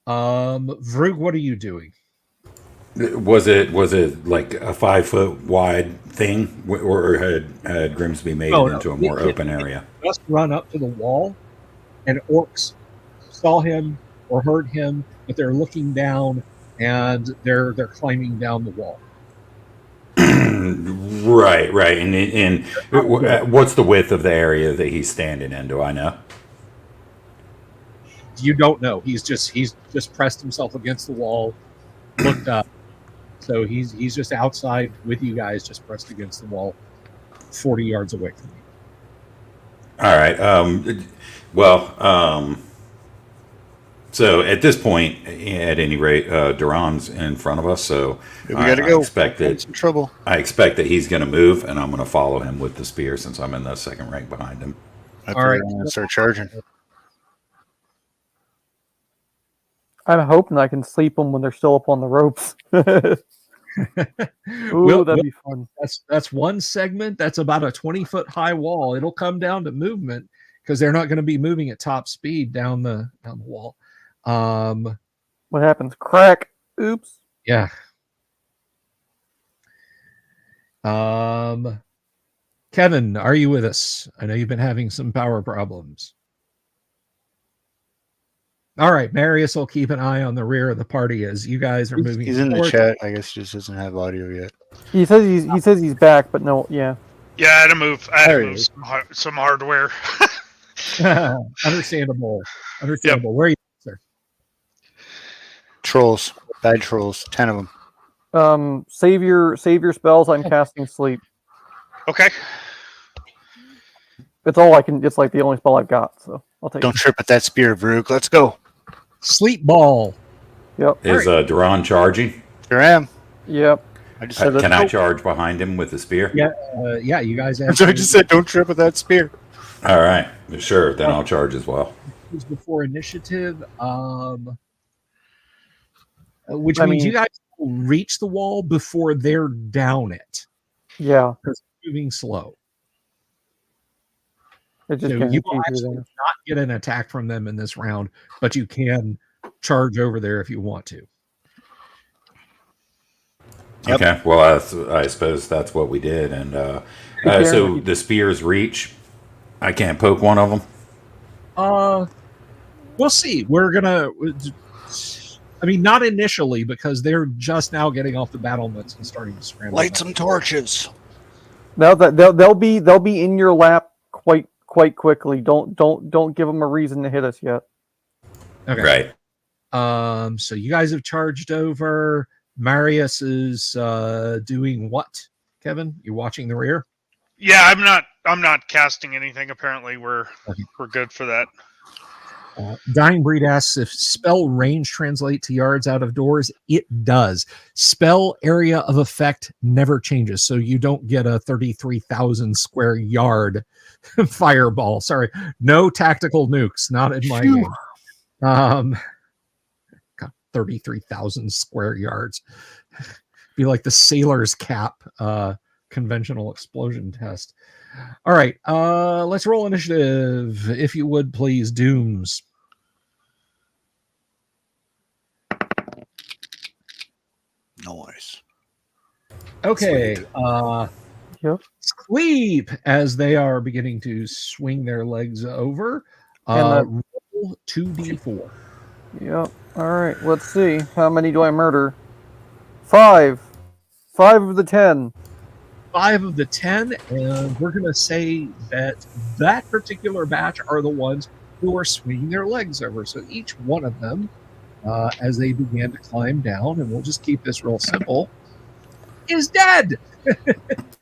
Vrug, what are you doing? Was it like a 5 foot wide thing, or had Grimsby made it into a more open area? Just run up to the wall, and orcs saw him or heard him, but they're looking down and they're climbing down the wall. Right. And what's the width of the area that he's standing in? Do I know? You don't know. He's just pressed himself against the wall, looked up. So he's just outside with you guys, just pressed against the wall, 40 yards away from you. All right. So at this point, at any rate, Duran's in front of us. So We gotta go. I expect That's that in trouble. he's going to move, and I'm going to follow him with the spear since I'm in the second rank behind him. All right. right, start charging. I'm hoping I can sleep them when they're still up on the ropes. Ooh, Well, that'd be fun. that's one segment. That's about a 20-foot high wall. It'll come down to movement because they're not going to be moving at top speed down the wall. What happens? Crack. Oops. Yeah. Kevin, are you with us? I know you've been having some power problems. All right, Marius will keep an eye on the rear of the party as you guys are moving. He's in the forward. chat. I guess he just doesn't have audio yet. He says he's back, but no, yeah. Yeah, I had to move. I had There to he move is. some hardware. Understandable. Where are you, sir? Trolls. Bad trolls. 10 of them. Save your spells. I'm casting sleep. Okay. It's all I can. It's like the only spell I've got, so I'll take Don't it. trip at that spear, Varuk. Let's go. Sleep ball. Yep. Is Duran charging? Here I am. Yep. I just said Can let's I go. charge behind him with the spear? Yeah, you guys That's what I just said. Don't trip with that spear. All right. Sure. Then I'll charge as well. before initiative, which I means mean- you guys will reach the wall before they're down it Yeah. because it's moving slow. It just So gets you will easier actually there. not get an attack from them in this round, but you can charge over there if you want to. Yep. Okay. Well, I suppose that's what we did. And so the spears reach. I can't poke one of them. We'll see. We're gonna. I mean, not initially because they're just now getting off the battlements and starting to scramble. Light some torches. Now that they'll be in your lap quite quickly. Don't give them a reason to hit us yet. Okay. Right. So you guys have charged over. Marius is doing what? Kevin, you watching the rear? Yeah, I'm not casting anything. Apparently, we're good for that. Dying Breed asks if spell range translate to yards out of doors. It does. Spell area of effect never changes, so you don't get a 33,000 square yard fireball. Sorry, no tactical nukes, not in my game. God, 33,000 square yards. Be like the sailor's cap conventional explosion test. All right, let's roll initiative, if you would, please, Dooms. Noise. Okay, Yep. sleep as they are beginning to swing their legs over. And Roll 2d4. Yep. All right. Let's see. How many do I murder? 5. 5 of the 10. 5 of the 10, and we're going to say that that particular batch are the ones who are swinging their legs over. So each one of them, as they began to climb down, and we'll just keep this real simple, is dead.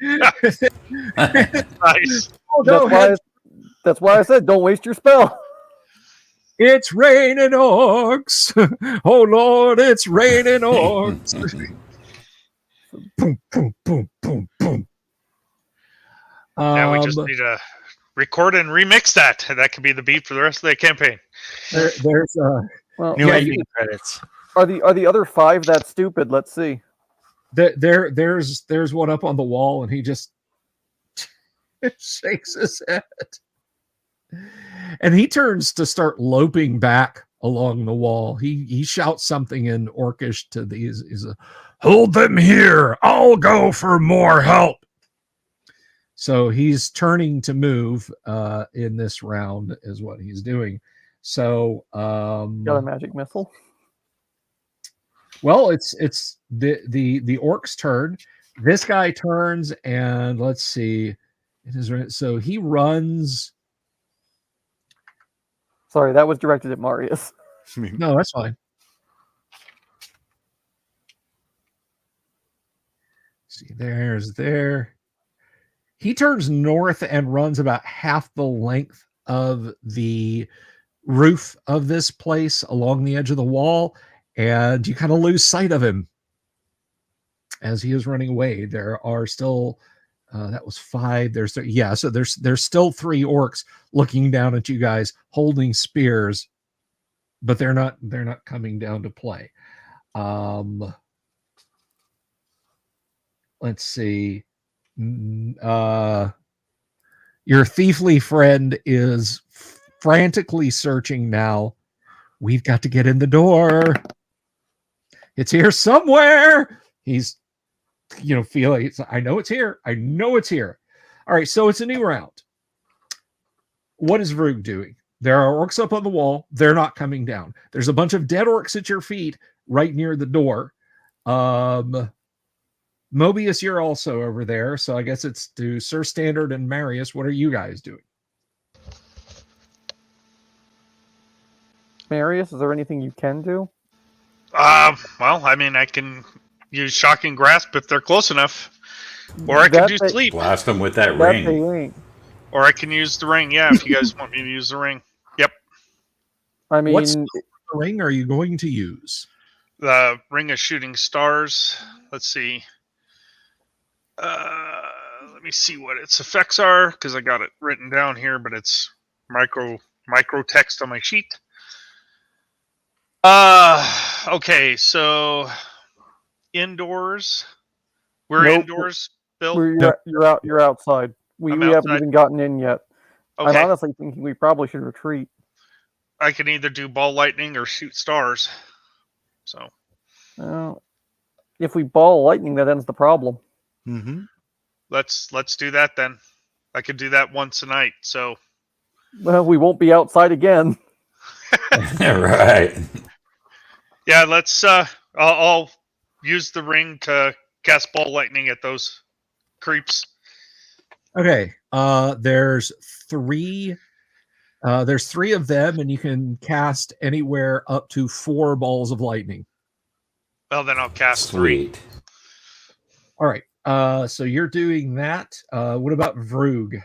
Nice. Oh, no, That's why I said don't waste your spell. it's raining orcs. Oh, Lord, it's raining orcs. Boom, boom, boom, boom, boom. Yeah, we just Um, need to record and remix that. That could be the beat for the rest of the campaign. there's Well, New Yeah, ending credits. are the other 5 that stupid? Let's see. there's one up on the wall, and he just shakes his head, and he turns to start loping back along the wall. He shouts something in Orcish to these. He's a, hold them here. I'll go for more help. So he's turning to move in this round is what he's doing. So Got a magic missile. well, it's the orc's turn. This guy turns, and let's see. It is so he runs. Sorry, that was directed at Marius. No, that's fine. See, there's there. He turns north and runs about half the length of the roof of this place along the edge of the wall, and you kind of lose sight of him as he is running away. There are still that was 5. So there's still 3 orcs looking down at you guys holding spears, but they're not coming down to play. Let's see. Your thiefly friend is frantically searching now. We've got to get in the door. It's here somewhere. He's feeling it's, I know it's here. I know it's here. All right, so it's a new round. What is Vroog doing? There are orcs up on the wall. They're not coming down. There's a bunch of dead orcs at your feet right near the door. Mobius, you're also over there, so I guess it's to Sir Standard and Marius. What are you guys doing? Marius, is there anything you can do? Well, I mean, I can use shocking grasp if they're close enough, or I can That do they- sleep, Blast them with that That ring. they ain't. or I can use the ring. Yeah, if you guys want me to use the ring. Yep, I mean, What ring are you going to use? the ring of shooting stars. Let's see. Let me see what its effects are because I got it written down here, but it's micro text on my sheet. Okay, so indoors. We're Nope. indoors, Bill. you're outside. We I'm haven't outside. even gotten in yet. I'm Okay, honestly thinking we probably should retreat. I can either do ball lightning or shoot stars. So If we ball lightning, that ends the problem. Mm-hmm. let's do that then. I could do that once a night. So Well, we won't be outside again. Right. yeah, let's. I'll use the ring to cast ball lightning at those creeps. Okay. There's 3. There's 3 of them, and you can cast anywhere up to 4 balls of lightning. Well, then I'll cast 3. Sweet. All right. So you're doing that. What about Vroog?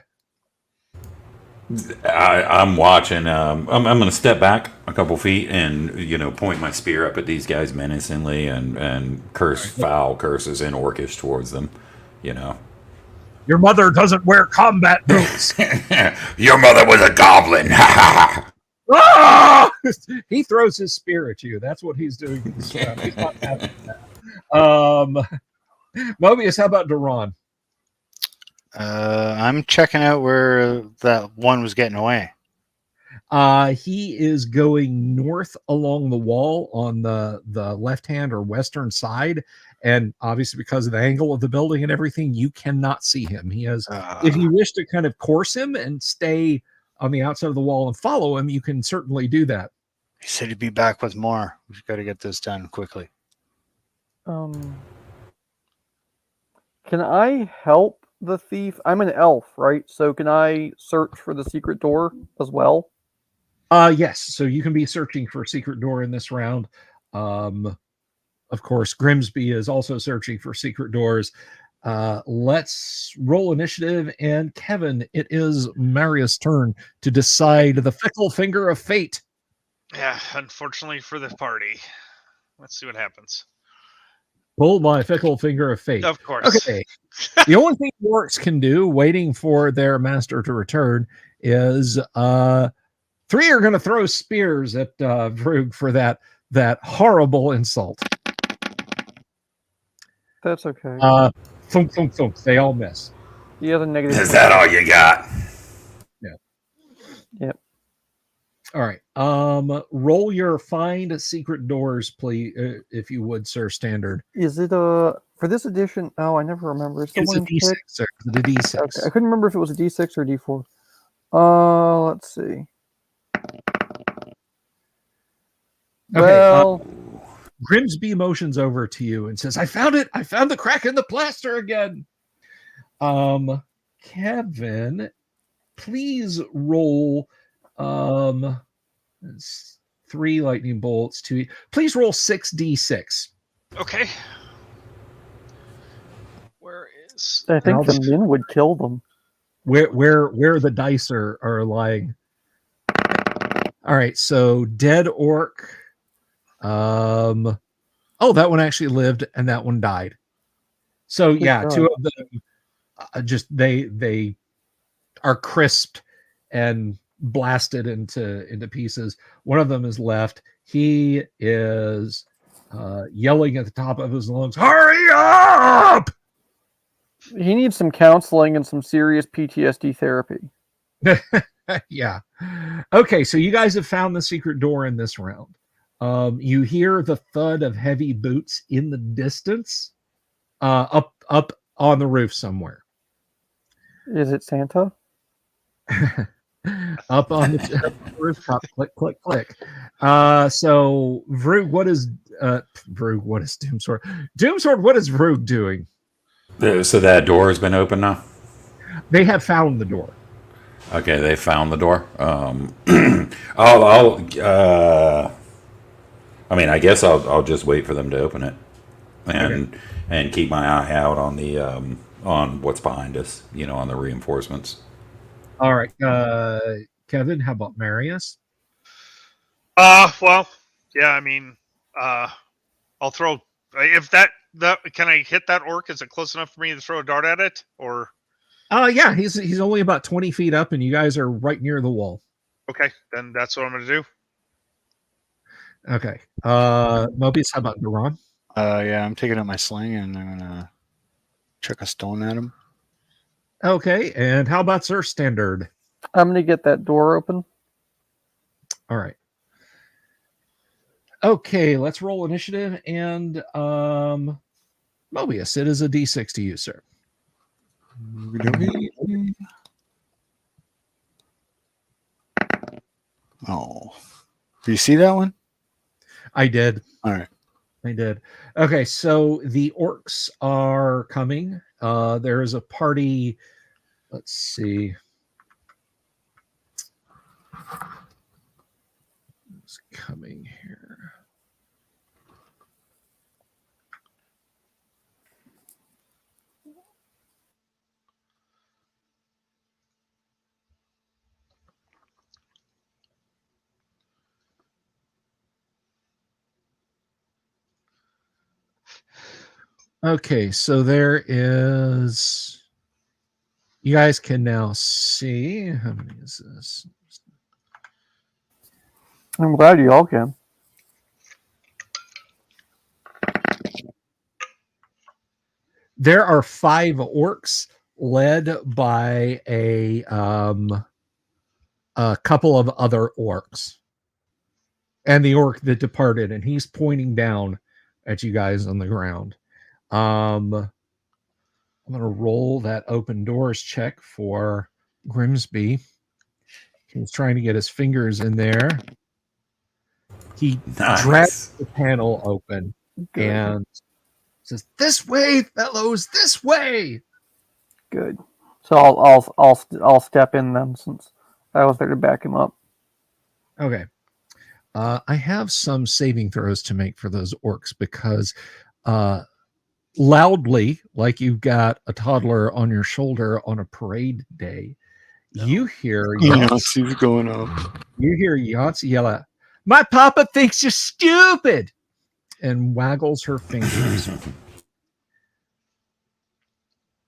I'm watching. I'm going to step back a couple feet and point my spear up at these guys menacingly and curse foul curses in Orcish towards them. Your mother doesn't wear combat boots. Your mother was a goblin. Ah! He throws his spear at you. That's what he's doing. He's not having that. Mobius, how about Duran? I'm checking out where that one was getting away. He is going north along the wall on the left hand or western side, and obviously because of the angle of the building and everything, you cannot see him. He has. If you wish to kind of course him and stay on the outside of the wall and follow him, you can certainly do that. He said he'd be back with more. We've got to get this done quickly. Can I help the thief? I'm an elf, right? So can I search for the secret door as well? Yes. So you can be searching for a secret door in this round. Of course, Grimsby is also searching for secret doors. Let's roll initiative. And Kevin, it is Marius' turn to decide the fickle finger of fate. Yeah, unfortunately for the party. Let's see what happens. Pull my fickle finger of fate. Of course. Okay. The only thing orcs can do, waiting for their master to return, is 3 are going to throw spears at Vrug for that horrible insult. That's okay. Thunk, thunk, thunk. They all miss. He has a negative. Is that all you got? Yeah. Yep. All right. Roll your find secret doors, please, if you would, sir. Standard. Is it for this edition? Oh, I never remember. Is It's a one D6, pick? sir. It's a D6. Okay. I couldn't remember if it was a D6 or a D4. Let's see. Okay, Well, Grimsby motions over to you and says, I found it. I found the crack in the plaster again. Kevin, please roll 3 lightning bolts, 2. Please roll 6d6. Okay. Where is? I think I'll the just- min would kill them. Where the dice are lying. All right, so dead orc. Oh, that one actually lived and that one died. So yeah, God. 2 of them just they are crisped and blasted into pieces. One of them is left. He is yelling at the top of his lungs, "Hurry up!" He needs some counseling and some serious PTSD therapy. Yeah. Okay, so you guys have found the secret door in this round. You hear the thud of heavy boots in the distance, up on the roof somewhere. Is it Santa? Up on the rooftop. Click, click, click. So Vrug, what is Doomsword? Doomsword, what is Vrug doing? So that door has been opened now? They have found the door. Okay, they found the door. I guess I'll just wait for them to open it, and keep my eye out on the on what's behind us. On the reinforcements. All right, Kevin. How about Marius? Well, yeah. I mean, I'll throw. If that can I hit that orc? Is it close enough for me to throw a dart at it? Or Yeah, he's only about 20 feet up, and you guys are right near the wall. okay, then that's what I'm going to do. Okay. Mobius, how about Duran? Yeah, I'm taking out my sling and I'm gonna chuck a stone at him. Okay, and how about Sir Standard? I'm going to get that door open. All right. Okay, let's roll initiative, and Mobius, it is a D6 to you, sir. Oh, do you see that one? I did. All right. I did. Okay, so the orcs are coming. There is a party. Let's see. Who's coming here? Okay, so there is. You guys can now see. How many is this? I'm glad you all can. There are 5 orcs led by a couple of other orcs. And the orc that departed, and he's pointing down at you guys on the ground. I'm going to roll that open doors check for Grimsby. He's trying to get his fingers in there. He drags the panel open and says, "This way, fellows, this way." Good. So I'll step in then, since I was there to back him up. Okay. I have some saving throws to make for those orcs because loudly, like you've got a toddler on your shoulder on a parade day, you hear Yancey's going up. You hear Yancey yell out, "My papa thinks you're stupid," and waggles her fingers.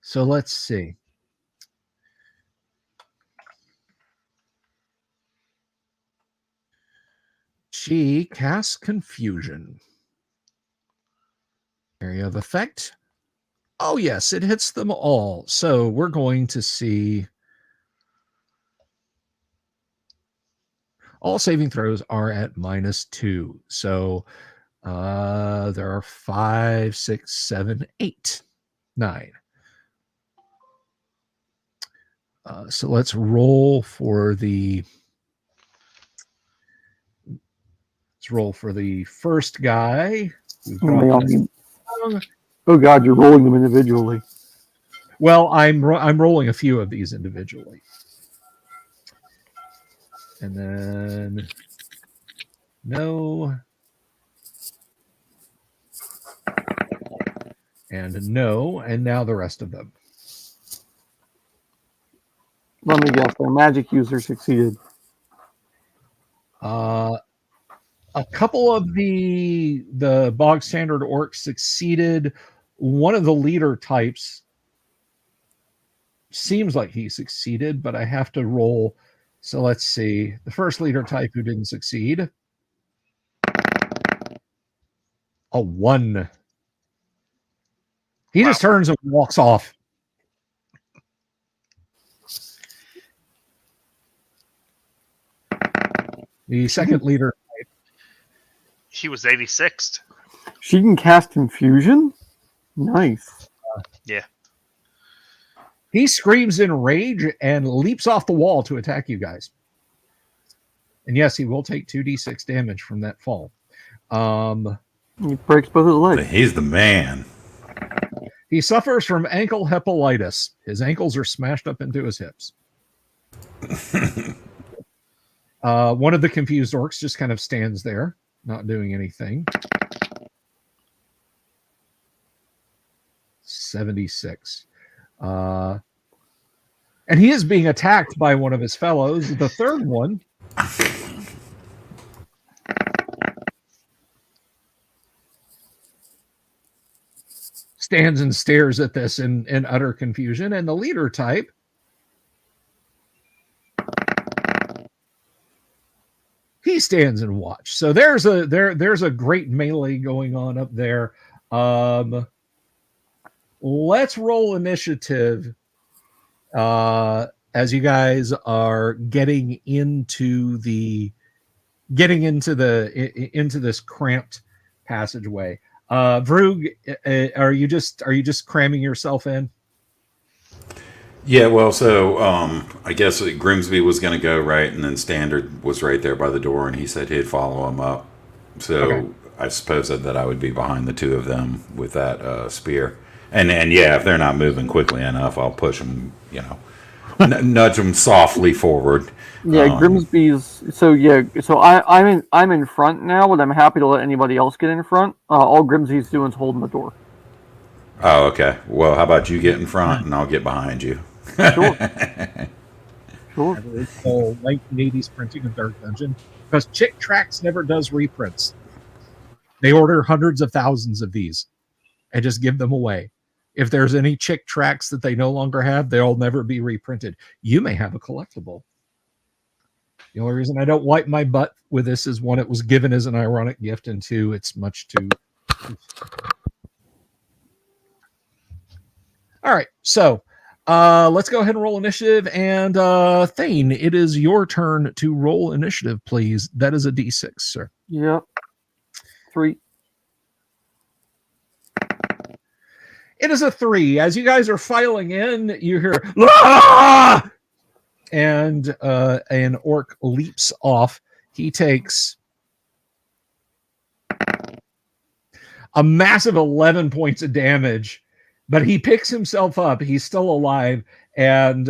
So let's see. She casts confusion. Area of effect. Oh, yes, it hits them all. So we're going to see all saving throws are at -2. So there are 5, 6, 7, 8, 9. So let's roll for the first guy. Oh God, you're rolling them individually. Well, I'm rolling a few of these individually, and then no, and no, and now the rest of them. Let me guess. Their magic user succeeded. A couple of the bog standard orcs succeeded. One of the leader types seems like he succeeded, but I have to roll. So let's see. The first leader type who didn't succeed. A 1. He just turns and walks off. The second leader. He was 86th. She can cast confusion? Nice. Yeah. He screams in rage and leaps off the wall to attack you guys. And yes, he will take 2d6 damage from that fall. He breaks both of the legs. He's the man. He suffers from ankle hepalitis. His ankles are smashed up into his hips. One of the confused orcs just kind of stands there, not doing anything. 76. And he is being attacked by one of his fellows. The third one stands and stares at this in utter confusion. And the leader type he stands and watch. So there's a great melee going on up there. Let's roll initiative as you guys are getting into this cramped passageway. Vrug, are you just cramming yourself in? Yeah, well, so I guess Grimsby was going to go right, and then Standard was right there by the door, and he said he'd follow him up. So okay. I suppose that I would be behind the two of them with that spear. And yeah, if they're not moving quickly enough, I'll push them, nudge them softly forward. Yeah, Grimsby's. So yeah, so I'm in front now, but I'm happy to let anybody else get in front. All Grimsby's doing is holding the door. Oh, okay. Well, how about you get in front, and I'll get behind you. Sure. Sure. Whole 1980s printing of Dark Dungeon, because Chick Tracks never does reprints. They order hundreds of thousands of these and just give them away. If there's any Chick Tracks that they no longer have, they'll never be reprinted. You may have a collectible. The only reason I don't wipe my butt with this is, one, it was given as an ironic gift, and two, it's much too... All right, so let's go ahead and roll initiative. And Thane, it is your turn to roll initiative, please. That is a D6, sir. Yep. 3. It is a 3. As you guys are filing in, you hear, "Ah!" And an orc leaps off. He takes a massive 11 points of damage, but he picks himself up. He's still alive, and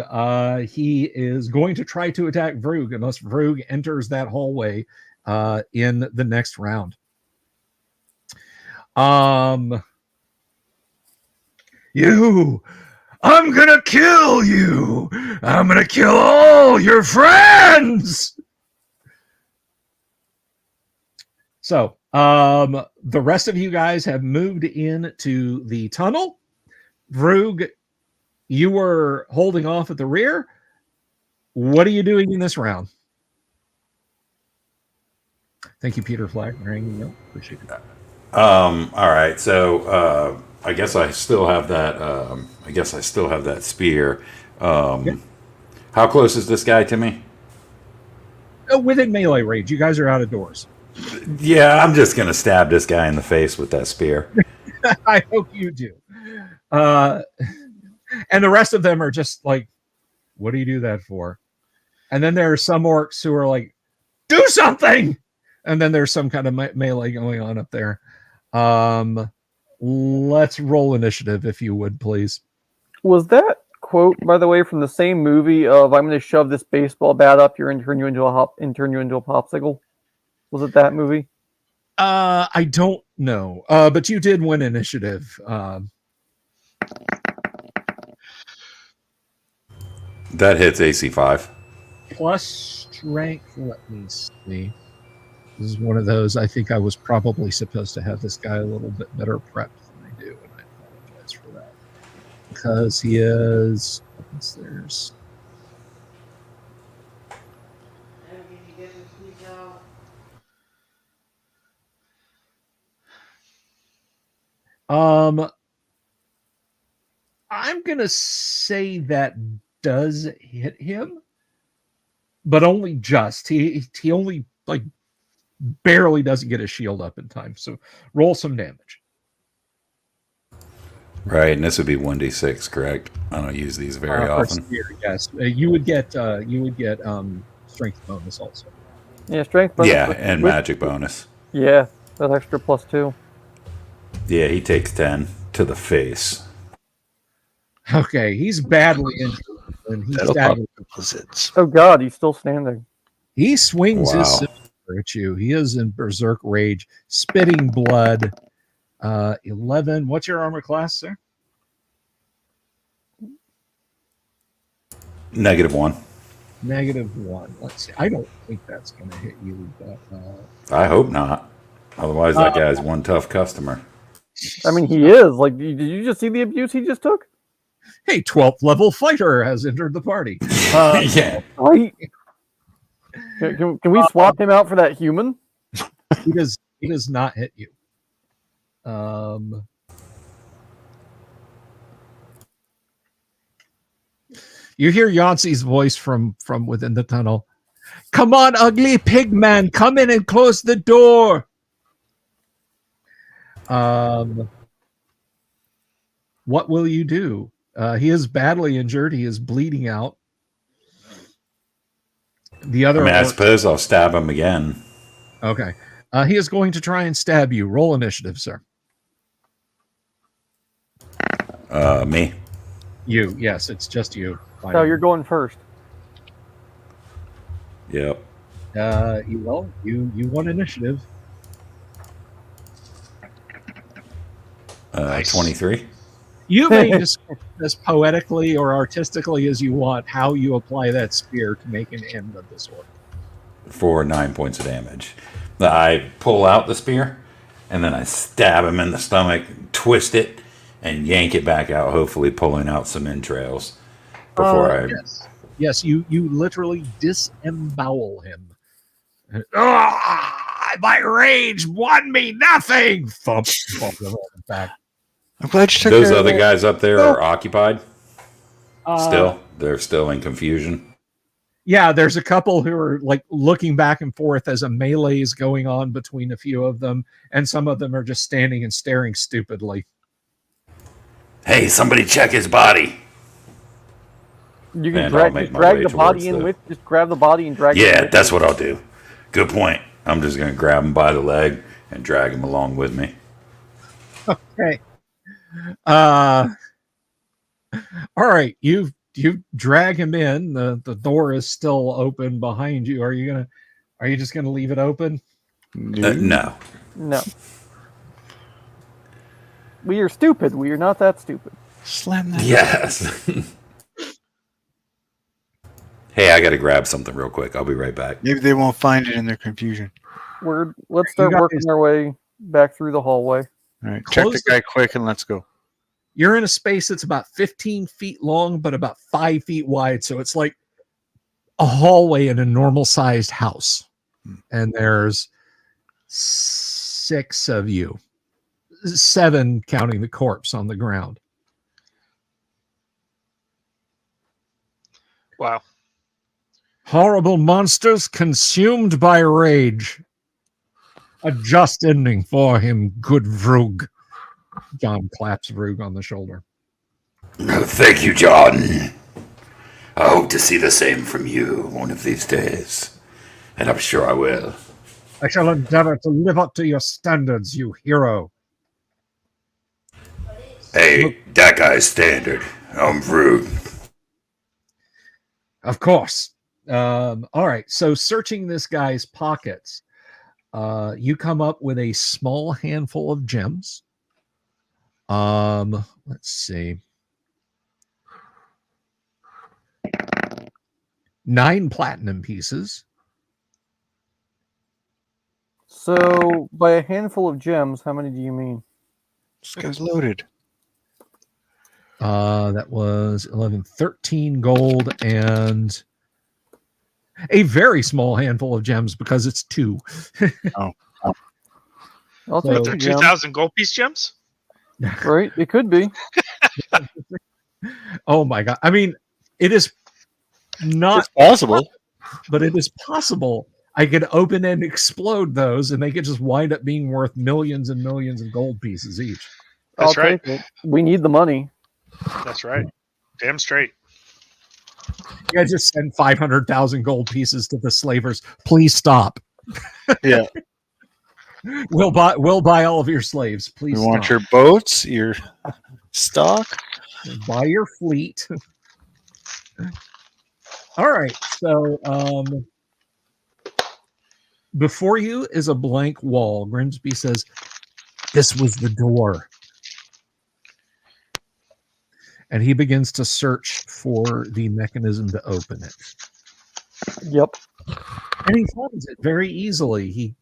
he is going to try to attack Vrug unless Vrug enters that hallway in the next round. I'm gonna kill you. I'm gonna kill all your friends. So, the rest of you guys have moved into the tunnel. Vrug, you were holding off at the rear. What are you doing in this round? Thank you, Peter Flag, for hanging out. Appreciate it. All right. So I guess I still have that. Spear. Yep. How close is this guy to me? Within melee range. You guys are out of doors. Yeah, I'm just gonna stab this guy in the face with that spear. I hope you do. And the rest of them are just like, what do you do that for? And then there are some orcs who are like, do something. And then there's some kind of melee going on up there. Let's roll initiative, if you would, please. Was that quote, by the way, from the same movie of "I'm going to shove this baseball bat up your and turn you into a popsicle"? Was it that movie? I don't know. But you did win initiative. That hits AC 5. Plus strength. Let me see. This is one of those. I think I was probably supposed to have this guy a little bit better prepped than I do, and I apologize for that. Because he is upstairs. I'm gonna say that does hit him, but only just. He only like barely doesn't get his shield up in time. So roll some damage. Right, and this would be 1d6, correct? I don't use these very often. Spear, yes, you would get strength bonus also. Yeah, strength bonus. Yeah, and magic bonus. Yeah, that's extra +2. Yeah, he takes 10 to the face. Okay, he's badly injured. And he's Oh God, he's still standing. He swings his scimitar at you. He is in berserk rage, spitting blood. 11. What's your armor class, sir? -1. -1. Let's see. I don't think that's going to hit you. But, I hope not. Otherwise, that guy's one tough customer. I mean, he is. Like, did you just see the abuse he just took? Hey, 12th level fighter has entered the party. Yeah. Right. Can we swap him out for that human? He does not hit you. You hear Yancey's voice from within the tunnel. Come on, ugly pig man, come in and close the door. What will you do? He is badly injured. He is bleeding out. The other, I suppose I'll stab him again. Okay. He is going to try and stab you. Roll initiative, sir. Me. You. Yes, it's just you. No, you're going first. Yep. You won initiative. Nice. 23. You may describe as poetically or artistically as you want how you apply that spear to make an end of this orc. For 9 points of damage. I pull out the spear, and then I stab him in the stomach, twist it, and yank it back out, hopefully pulling out some entrails before Yes, you literally disembowel him. My rage won me nothing. Thump, thump back. I'm glad you took Those care of other that. guys up there are occupied. Still, They're still in confusion. Yeah, there's a couple who are like looking back and forth as a melee is going on between a few of them, and some of them are just standing and staring stupidly. Hey, somebody check his body. You can And I'll make my way drag the body towards in the- with. Just grab the body and drag. Yeah, it that's what I'll do. Good point. I'm just going to grab him by the leg and drag him along with me. Okay. All right, you drag him in. The door is still open behind you. Are you just gonna leave it open? No. No. We are stupid. We are not that stupid. Slam that. Yes. Hey, I got to grab something real quick. I'll be right back. Maybe they won't find it in their confusion. Let's start guys- working our way back through the hallway. All right, check Close the guy quick and let's go. You're in a space that's about 15 feet long, but about 5 feet wide. So it's like a hallway in a normal sized house. And there's 6 of you, 7 counting the corpse on the ground. Wow. Horrible monsters consumed by rage. A just ending for him, good Vrug. John claps Vrug on the shoulder. Thank you, John. I hope to see the same from you one of these days. And I'm sure I will. I shall endeavor to live up to your standards, you hero. Hey, that guy's standard. I'm rude. Of course. All right. So searching this guy's pockets, you come up with a small handful of gems. Let's see. 9 platinum pieces. So, by a handful of gems, how many do you mean? This guy's loaded. That was 11, 13 gold, and a very small handful of gems because it's 2. I'll So- take They're the gem. 2,000 gold piece gems? Right? It could be. Oh my god. I mean, it is not It's possible. but it is possible I could open and explode those and they could just wind up being worth millions and millions of gold pieces each. That's I'll right. take it. We need the money. That's right. Damn straight. You guys just send 500,000 gold pieces to the slavers. Please stop. Yeah. We'll buy all of your slaves. Please We want stop. your boats, your stock. Buy your fleet. All right. So before you is a blank wall. Grimsby says, "This was the door." And he begins to search for the mechanism to open it. Yep. And he finds it very easily.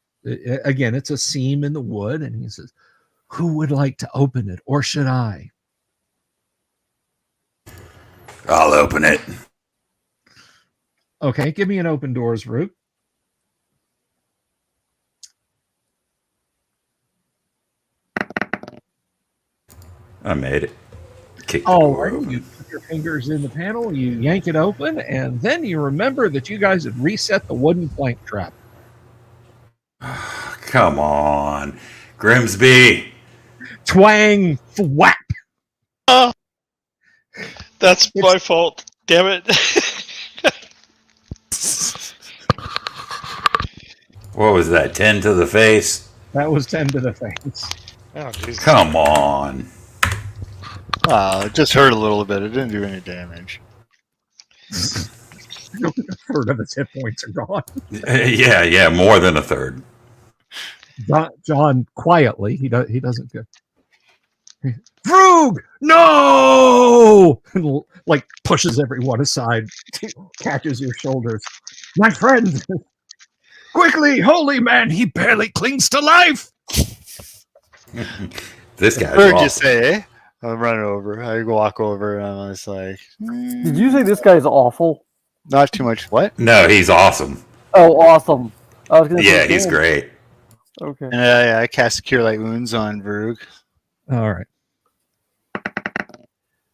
Again, it's a seam in the wood, and he says, "Who would like to open it, or should I?" I'll open it. Okay, give me an open doors route. I made it. Kick the All door right, open. you put your fingers in the panel, you yank it open, and then you remember that you guys had reset the wooden plank trap. Come on. Grimsby. Twang, thwap. That's my fault. Damn it. What was that? 10 to the face? That was 10 to the face. Oh, Jesus. Come on. It just hurt a little bit. It didn't do any damage. A third of its hit points are gone. Yeah, more than a third. John quietly, he doesn't go, "Vrug, no!" And like pushes everyone aside, catches your shoulders. "My friend, quickly, holy man, he barely clings to life." This guy's Heard you awful. say, eh? I run over. I walk over and I was like, Did you say this guy's awful? not too much. What? No, he's awesome. Oh, awesome. I was gonna Yeah, say, he's damn. great. Okay. And I cast Cure Light Wounds on Vrug. All right.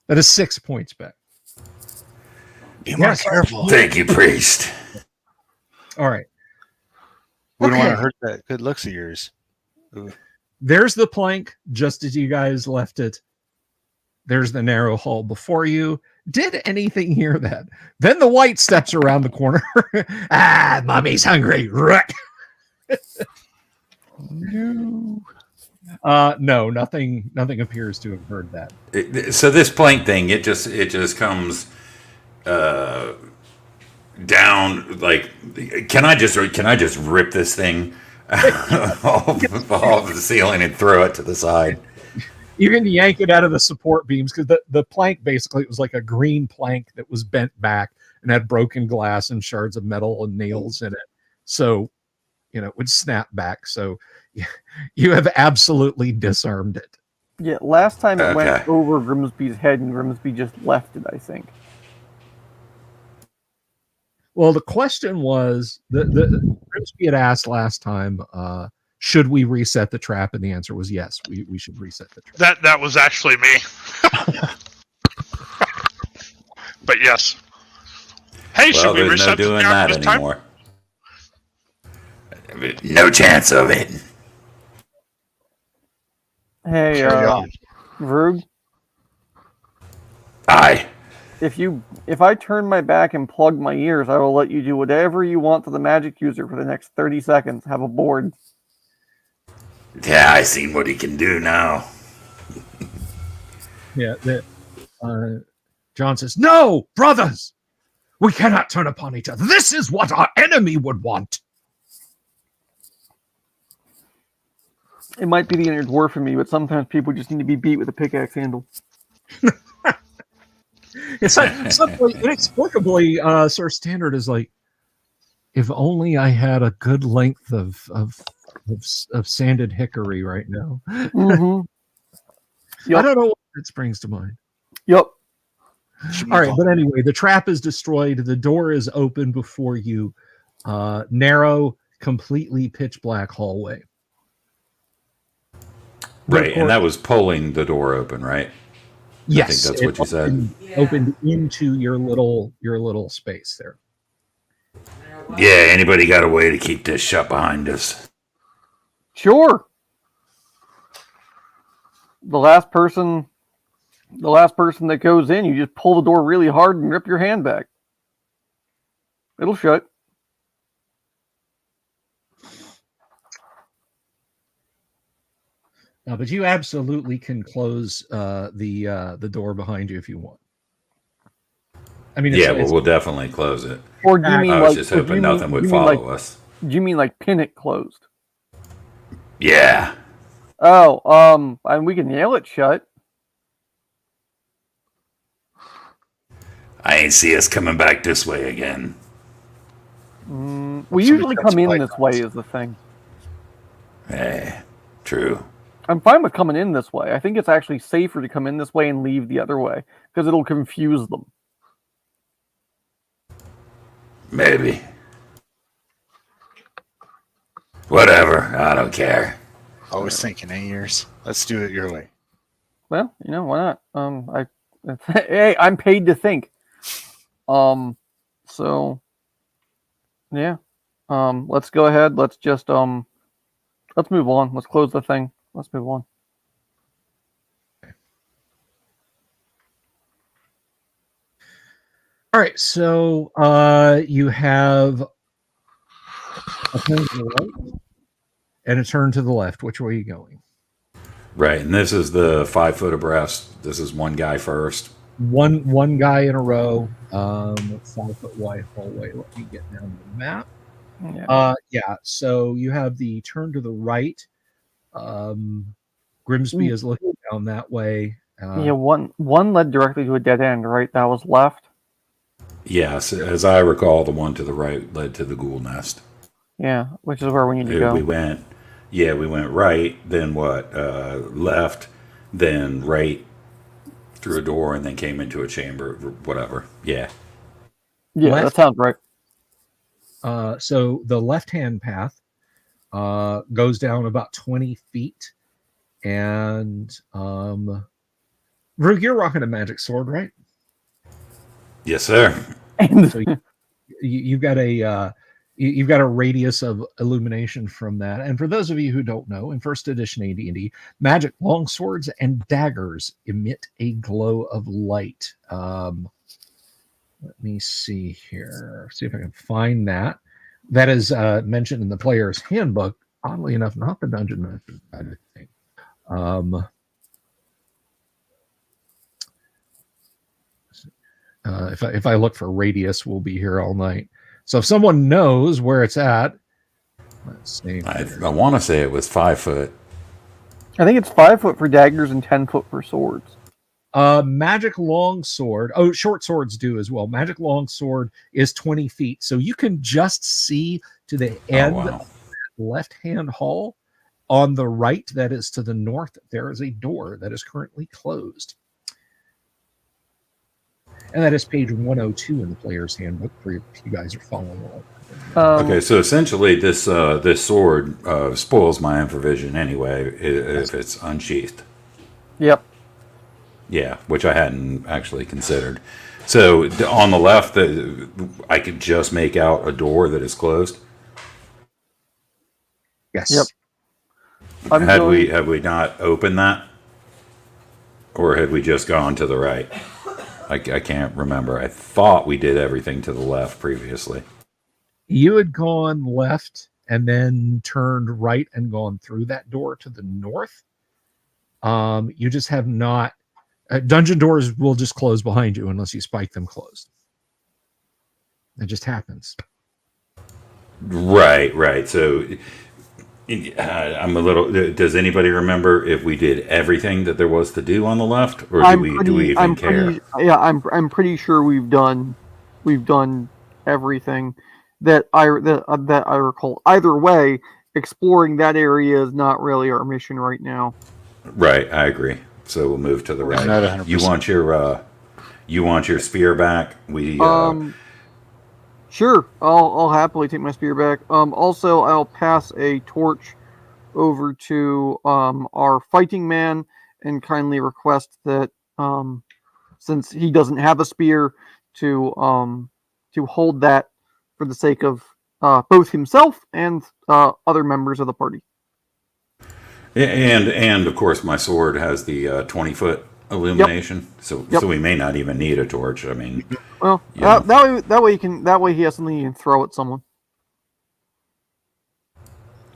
That is 6 points back. Be more Yes. careful. Thank you, priest. All right. We don't want to Okay. hurt that good looks of yours. There's the plank, just as you guys left it. There's the narrow hall before you. Did anything hear that? Then the white steps around the corner. "Ah, mommy's hungry." No, nothing appears to have heard that. So this plank thing, it just comes down. Like, can I just rip this thing off the ceiling and throw it to the side? You can yank it out of the support beams because the plank basically, it was like a green plank that was bent back and had broken glass and shards of metal and nails in it. So, it would snap back. So you have absolutely disarmed it. Yeah, last time it Okay. went over Grimsby's head, and Grimsby just left it, I think. Well, the question was the Grimsby had asked last time, should we reset the trap? And the answer was yes, we should reset the trap. That was actually me. But yes. Hey, should Well, we there's no reset the doing trap that this time? anymore. No chance of it. Hey, Carry on. Vroog, Aye. if I turn my back and plug my ears, I will let you do whatever you want to the magic user for the next 30 seconds. Have a board. Yeah, I seen what he can do now. Yeah. John says, "No, brothers, we cannot turn upon each other. This is what our enemy would want." It might be the inner dwarf in me, but sometimes people just need to be beat with a pickaxe handle. It's like suddenly, inexplicably, Sir Standard is like, if only I had a good length of sanded hickory right now. Mm-hmm. Yep. I don't know what that springs to mind. Yep. All right, but anyway, the trap is destroyed. The door is open before you. Narrow, completely pitch black hallway. Right, and that was pulling the door open, right? Yes, I think that's what you said. Opened into your little space there. Yeah, anybody got a way to keep this shut behind us? Sure. The last person that goes in, you just pull the door really hard and rip your hand back. It'll shut. But you absolutely can close the door behind you if you want. I mean, Yeah, well, we'll definitely close it. Or do you mean I like? was just hoping nothing would follow us. Do you mean like pin it closed? Yeah. Oh, and we can nail it shut. I ain't see us coming back this way again. We usually come in this way is the thing. True. I'm fine with coming in this way. I think it's actually safer to come in this way and leave the other way because it'll confuse them. Maybe. Whatever. I don't care. Always thinking 8 years. Let's do it your way. Well, why not? Hey, I'm paid to think. So yeah. Let's go ahead. Let's just let's move on. Let's close the thing. Let's move on. All right, so you have a turn to the right and a turn to the left. Which way are you going? Right, and this is the 5 foot abreast. This is one guy first. One guy in a row. 5 foot wide hallway. Let me get down the map. Yeah. So you have the turn to the right. Grimsby is looking down that way. One led directly to a dead end, right? That was left. Yes, as I recall, the one to the right led to the ghoul nest. Yeah, which is where we need to go. We went right, then left, then right through a door, and then came into a chamber, whatever. Yeah. Yeah, Left. that sounds right. So the left-hand path goes down about 20 feet. And Rug, you're rocking a magic sword, right? Yes, sir. So you've got a radius of illumination from that. And for those of you who don't know, in first edition AD&D, magic longswords and daggers emit a glow of light. Let me see here. See if I can find that. That is mentioned in the player's handbook. Oddly enough, not the dungeon master, I think. If I look for radius, we'll be here all night. So if someone knows where it's at, let's see. I want to say it was 5 foot. I think it's 5 foot for daggers and 10 foot for swords. Magic longsword. Oh, short swords do as well. Magic longsword is 20 feet. So you can just see to the end of that left-hand hall. On the right, that is to the north, there is a door that is currently closed. And that is page 102 in the player's handbook for you guys are following along. Okay, so essentially, this sword spoils my improvision anyway if it's unsheathed. Yep. Yeah, which I hadn't actually considered. So on the left, I could just make out a door that is closed. Yes. Yep. Had we not opened that, or had we just gone to the right? I can't remember. I thought we did everything to the left previously. You had gone left and then turned right and gone through that door to the north. You just have not. Dungeon doors will just close behind you unless you spike them closed. It just happens. Right. So I'm a little. Does anybody remember if we did everything that there was to do on the left, or do we even care? I'm pretty sure we've done everything that I recall. Either way, exploring that area is not really our mission right now. Right, I agree. So we'll move to the right. Not 100%. You want your spear back? Sure, I'll happily take my spear back. Also, I'll pass a torch over to our fighting man and kindly request that since he doesn't have a spear, to hold that for the sake of both himself and other members of the party. And of course, my sword has the 20-foot illumination, so we may not even need a torch. I mean, well, that way he has something he can throw at someone.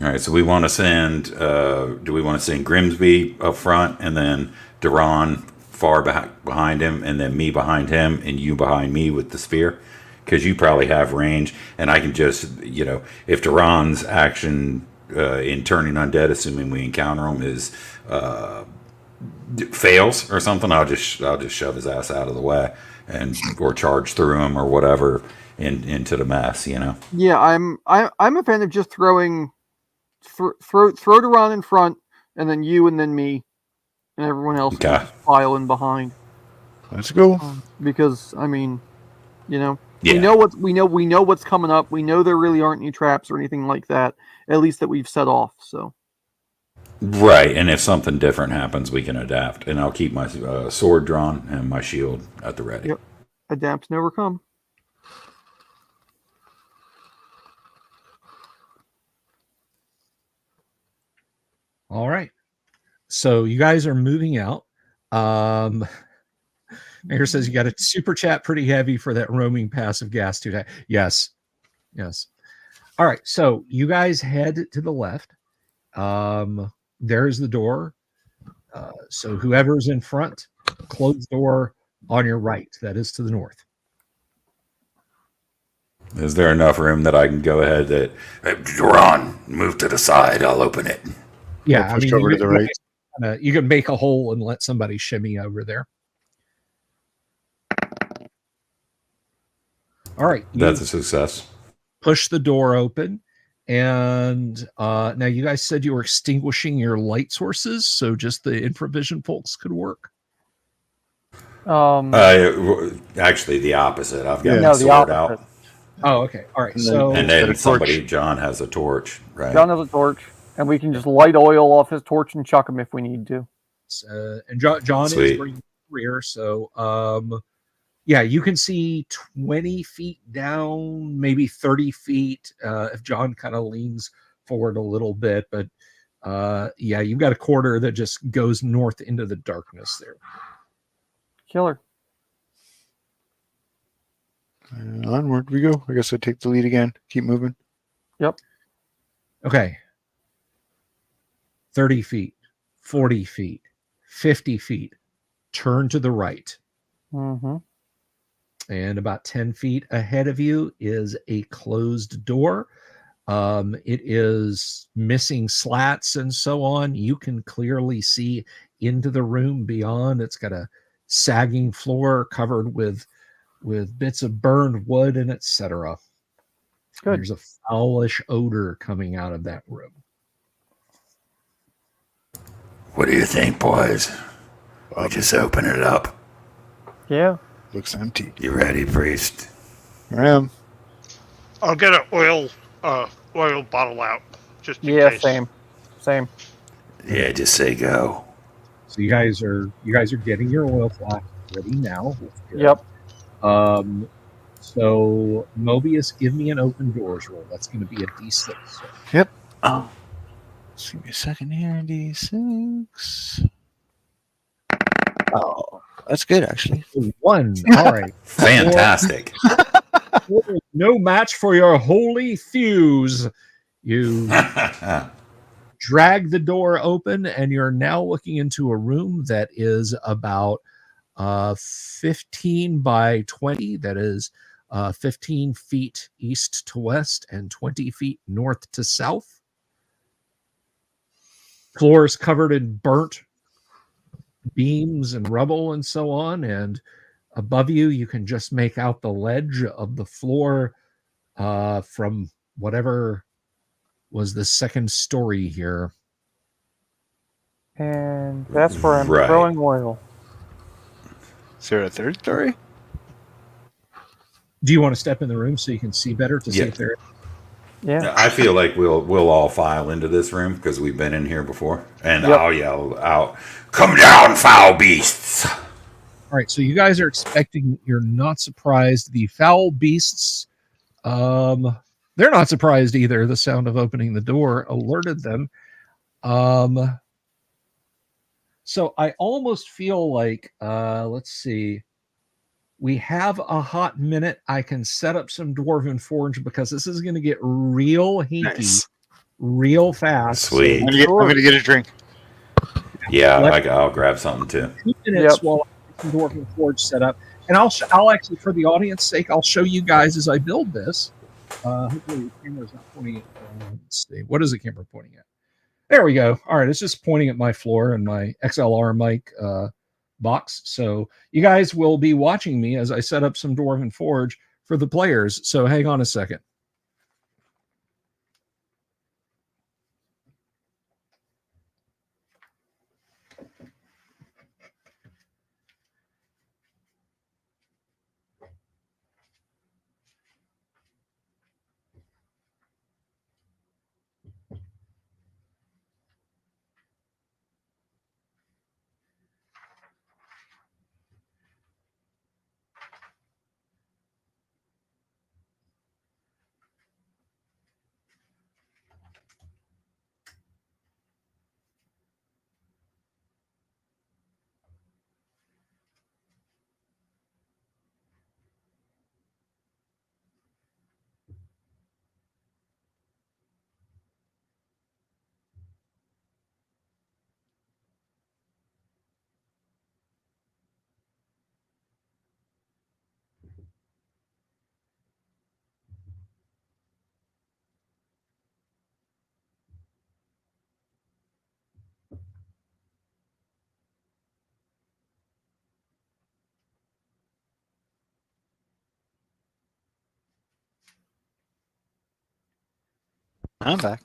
All right, so we want to send. Do we want to send Grimsby up front, and then Duran far back behind him, and then me behind him, and you behind me with the spear? Because you probably have range, and I can just, if Duran's action in turning undead, assuming we encounter him, is fails or something, I'll just shove his ass out of the way or charge through him or whatever into the mess. Yeah, I'm a fan of just throwing. Throw Duran in front, and then you, and then me, and everyone else can just file in behind. Let's go. Because I mean, Yeah. we know what's coming up. We know there really aren't any traps or anything like that. At least that we've set off. So. Right, and if something different happens, we can adapt. And I'll keep my sword drawn and my shield at the ready. Yep. Adapt and overcome. All right. So you guys are moving out. Mayor says you got a super chat pretty heavy for that roaming passive gas today. Yes. All right. So you guys head to the left. There's the door. So whoever's in front, close door on your right. That is to the north. Is there enough room that I can go ahead that Duran, move to the side, I'll open it? Yeah, push over to the right. You can make a hole and let somebody shimmy over there. All right. That's a success. Push the door open. And now you guys said you were extinguishing your light sources, so just the infravision folks could work. Actually, the opposite. I've got my sword out. Oh, okay. All right. And then John has a torch, right? John has a torch, and we can just light oil off his torch and chuck him if we need to. And John is bringing the rear, so yeah, you can see 20 feet down, maybe 30 feet if John kind of leans forward a little bit. But yeah, you've got a corridor that just goes north into the darkness there. Killer. Onward we go. I guess I take the lead again. Keep moving. Yep. Okay. 30 feet, 40 feet, 50 feet. Turn to the right. Mm-hmm. And about 10 feet ahead of you is a closed door. It is missing slats and so on. You can clearly see into the room beyond. It's got a sagging floor covered with bits of burned wood and etc. There's a foulish odor coming out of that room. What do you think, boys? We just open it up. Yeah. Looks empty. You ready, priest? I am. I'll get an oil bottle out just in Yeah, case. same. Yeah, just say go. So you guys are getting your oil flask ready now. That's good. Yep. So Mobius, give me an open doors roll. That's going to be a D6. Yep. Oh, Just give me a second here. D6. Oh, that's good actually. 1. All right. fantastic. No match for your holy thews. You drag the door open, and you're now looking into a room that is about 15 by 20. That is 15 feet east to west and 20 feet north to south. Floors covered in burnt beams and rubble and so on. And above you, you can just make out the ledge of the floor from whatever was the second story here. And that's where I'm Right. throwing oil. Is there a third story? Do you want to step in the room so you can see better to see Yeah. if there? Yeah. I feel like we'll all file into this room because we've been in here before, and Yep. I'll yell out, "Come down, foul beasts!" All right, so you guys are expecting. You're not surprised. The foul beasts, they're not surprised either. The sound of opening the door alerted them. So I almost feel like, let's see. We have a hot minute. I can set up some Dwarven Forge because this is going to get real hinky, Nice. real fast. Sweet. I'm gonna get a drink. Yeah, I'll grab something too. 2 minutes Yep. while I get some Dwarven Forge set up, and I'll actually, for the audience sake, I'll show you guys as I build this. Hopefully the camera's not pointing at. Let's see, what is the camera pointing at? There we go. All right, it's just pointing at my floor and my XLR mic box. So you guys will be watching me as I set up some Dwarven Forge for the players. So hang on a second. I'm back.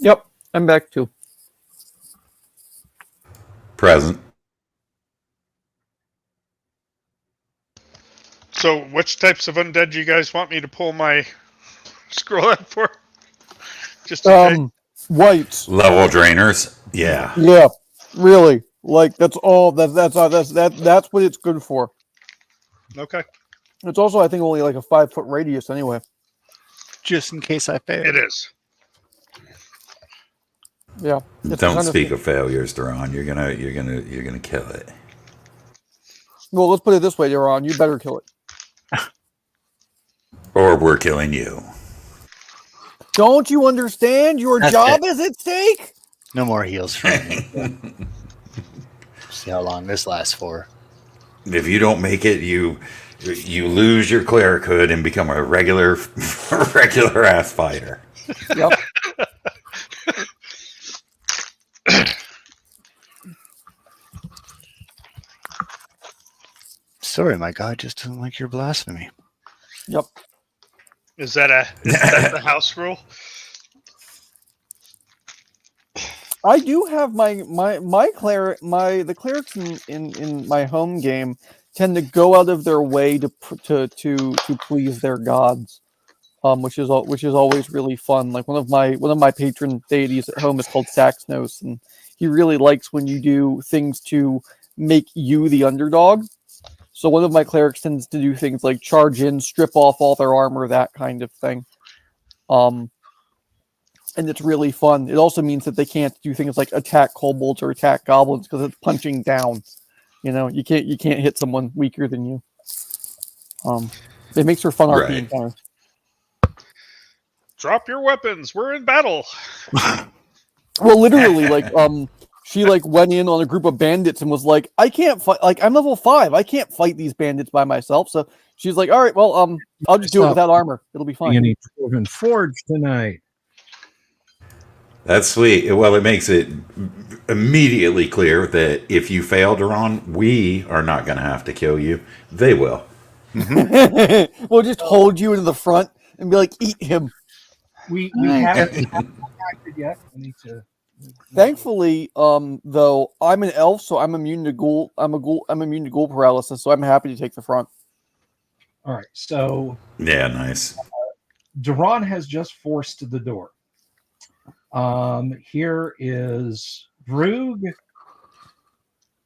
Yep. I'm back too. Present. So, which types of undead do you guys want me to pull my scroll out for? Just in case. Whites. Level drainers. Yeah. Yeah. Really. Like that's all. That's what it's good for. Okay. It's also, I think, only like a 5-foot radius anyway. Just in case I fail. It is. Yeah. It's Don't kind speak of failures, Duran. You're gonna kill it. Well, let's put it this way, Deron. You better kill it. Or we're killing you. Don't you understand? Your That's job it. is at stake. No more heals for me. See how long this lasts for. If you don't make it, you lose your clerichood and become a regular ass fighter. Yep. Sorry, my God just doesn't like your blasphemy. Yep. Is that the house rule? I do have the clerics in my home game tend to go out of their way to please their gods, which is always really fun. Like one of my patron deities at home is called Saxnos, and he really likes when you do things to make you the underdog. So one of my clerics tends to do things like charge in, strip off all their armor, that kind of thing. And it's really fun. It also means that they can't do things like attack kobolds or attack goblins because it's punching down. You know, you can't hit someone weaker than you. It makes for fun RP Right. encounters. Drop your weapons. We're in battle. Well, literally, she went in on a group of bandits and was like, "I can't fight. Like, I'm level 5. I can't fight these bandits by myself." So she's like, "All right, well, I'll just do it without armor. It'll be fine." Any Dwarven Forge tonight? That's sweet. Well, it makes it immediately clear that if you fail, Duran, we are not going to have to kill you. They will. We'll just hold you into the front and be like, "Eat him." We haven't acted yet. I need to. Thankfully, though, I'm an elf, so I'm immune to ghoul. I'm immune to ghoul paralysis, so I'm happy to take the front. All right. So Yeah, nice. Duran has just forced the door. Here is Vrug.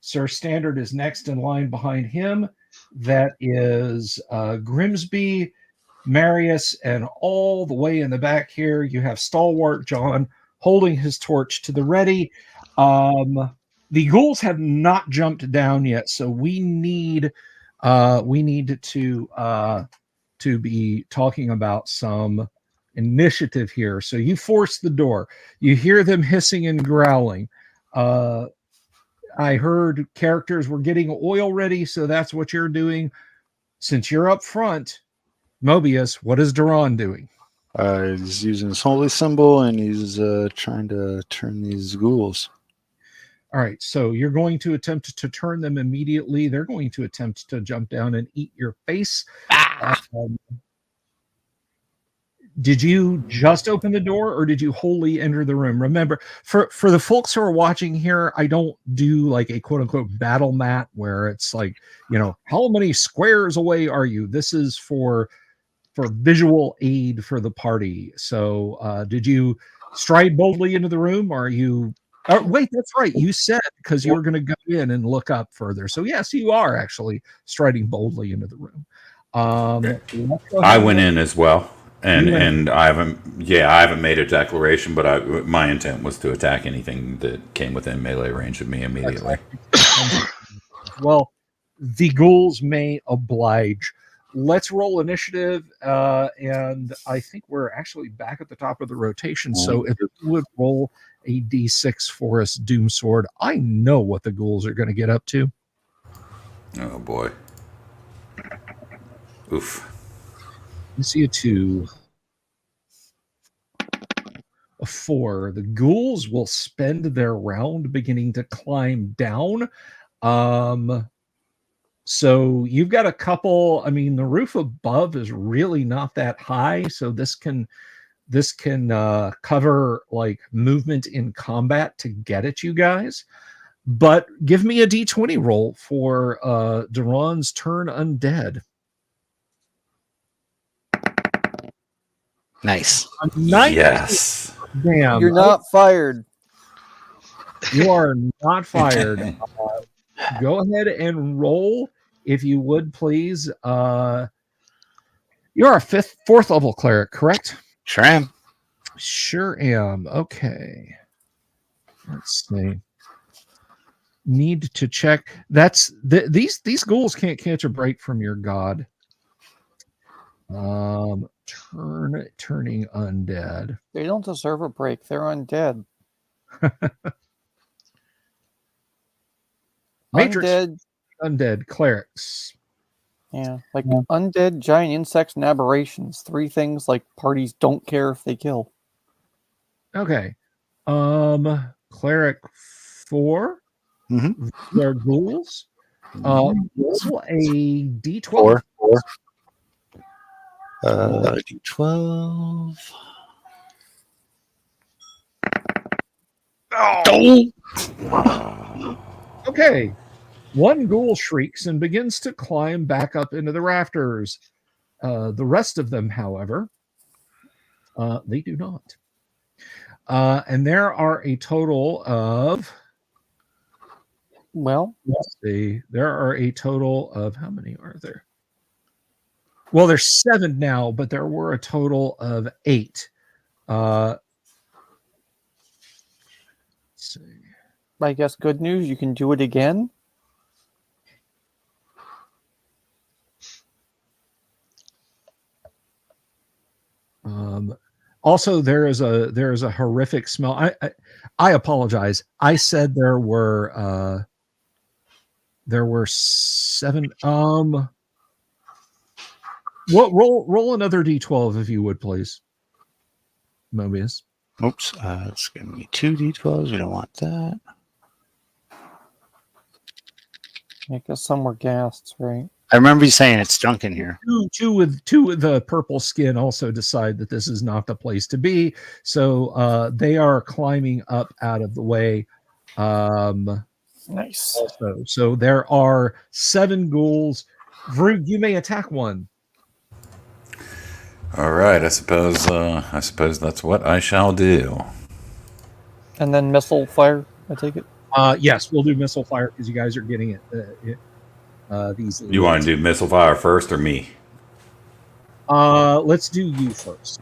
Sir Standard is next in line behind him. That is Grimsby, Marius, and all the way in the back here, you have Stalwart John holding his torch to the ready. The ghouls have not jumped down yet, so we need to be talking about some initiative here. So you force the door. You hear them hissing and growling. I heard characters were getting oil ready, so that's what you're doing. Since you're up front, Mobius, what is Duran doing? He's using his holy symbol and he's trying to turn these ghouls. All right, so you're going to attempt to turn them immediately. They're going to attempt to jump down and eat your face. Did you just open the door or did you wholly enter the room? Remember, for the folks who are watching here, I don't do like a quote unquote battle mat where it's like, you know, how many squares away are you? This is for visual aid for the party. So did you stride boldly into the room or are you wait, that's right. You said because you were going to go in and look up further. So yes, you are actually striding boldly into the room. I went in as well. And I haven't made a declaration, but my intent was to attack anything that came within melee range of me immediately. Well, the ghouls may oblige. Let's roll initiative, and I think we're actually back at the top of the rotation. So if you would roll a d6 for us, Doom Sword, I know what the ghouls are going to get up to. Oh boy! Oof. You see a 2, a 4. The ghouls will spend their round beginning to climb down. So you've got a couple. I mean, the roof above is really not that high, so this can cover like movement in combat to get at you guys. But give me a d20 roll for Duran's turn undead. Nice. Yes. Damn. You're not fired. You are not fired. Go ahead and roll, if you would, please. You're a fourth level cleric, correct? Sure am. Sure am. Okay. Let's see. Need to check. That's these ghouls can't catch a break from your god. Turning undead. They don't deserve a break. They're undead. Matrix Undead. undead clerics. Yeah, like undead, giant insects, and aberrations. 3 things like parties don't care if they kill. Okay. Cleric 4. Mhm. They're ghouls. Roll a d12. 4. D12. Oh, Okay. One ghoul shrieks and begins to climb back up into the rafters. The rest of them, however, they do not. And there are a total of, Well, let's see, there are a total of, how many are there? Well, there's 7 now, but there were a total of 8. Let's see. I guess good news, you can do it again. Also, there is a horrific smell. I apologize. I said there were 7. What roll another d12 if you would, please, Mobius. Oops. It's going to be 2 D12s. We don't want that. I guess some were ghasts, right? I remember you saying it's junk in here. Two with the purple skin also decide that this is not the place to be, so they are climbing up out of the way. Nice. Also, so there are 7 ghouls. Vroog, you may attack one. All right, I suppose that's what I shall do. And then missile fire, I take it. Yes, we'll do missile fire because you guys are getting it. These. You want to do missile fire first or me? Let's do you first.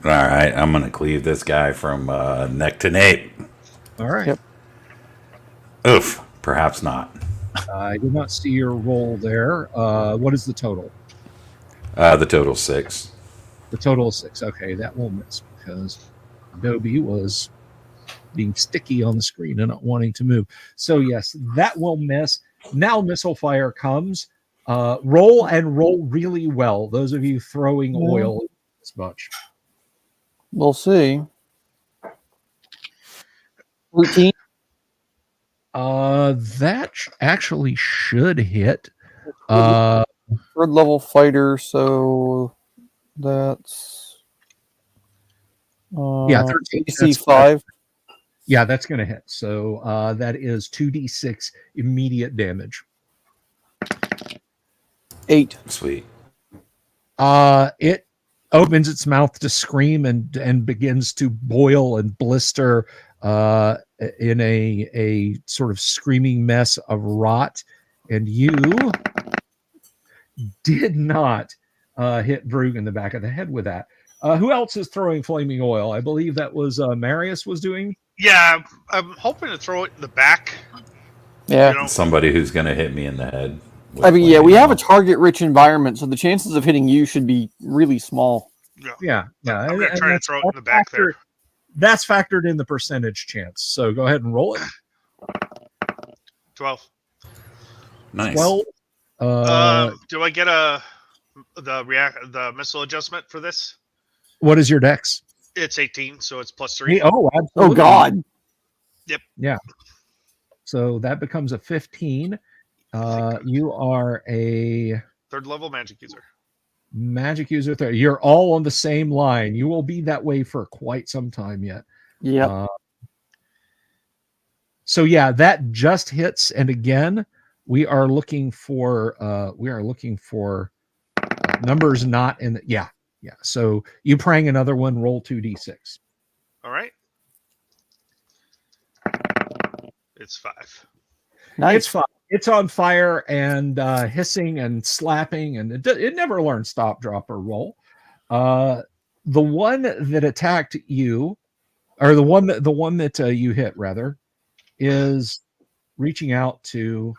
All right, I'm gonna cleave this guy from neck to nape. All right. Yep. Oof, perhaps not. I did not see your roll there. What is the total? The total's 6. The total is 6. Okay, that will miss because Adobe was being sticky on the screen and not wanting to move. So yes, that will miss. Now missile fire comes. Roll and roll really well. Those of you throwing oil as much. We'll see. 13. That actually should hit. 3rd level fighter, so that's Yeah, 13. AC That's 5. Yeah, that's going to hit. So that is 2d6 immediate damage. 8. Sweet. It opens its mouth to scream and begins to boil and blister in a sort of screaming mess of rot. And you did not hit Vroog in the back of the head with that. Who else is throwing flaming oil? I believe that was Marius was doing. yeah. I'm hoping to throw it in the back. Yeah. You know, Somebody who's gonna hit me in the head. with I mean, yeah, we flaming have a oil. target-rich environment, so the chances of hitting you should be really small. Yeah. I'm gonna and try to that's throw it in the back there. That's factored in the percentage chance. So go ahead and roll it. 12. Nice. 12. Do I get the missile adjustment for this? What is your dex? It's 18, so it's plus 3. Oh, absolutely. Oh, God. Yeah. So that becomes a 15. You are a 3rd level magic user. magic user. You're all on the same line. You will be that way for quite some time yet. Yep. So yeah, that just hits. And again, we are looking for numbers not in the, yeah. So you praying another one, roll 2d6. All right. It's 5. Nice. It's fine. It's on fire and hissing and slapping, and it never learns stop, drop, or roll. The one that attacked you, or the one that you hit rather, is reaching out to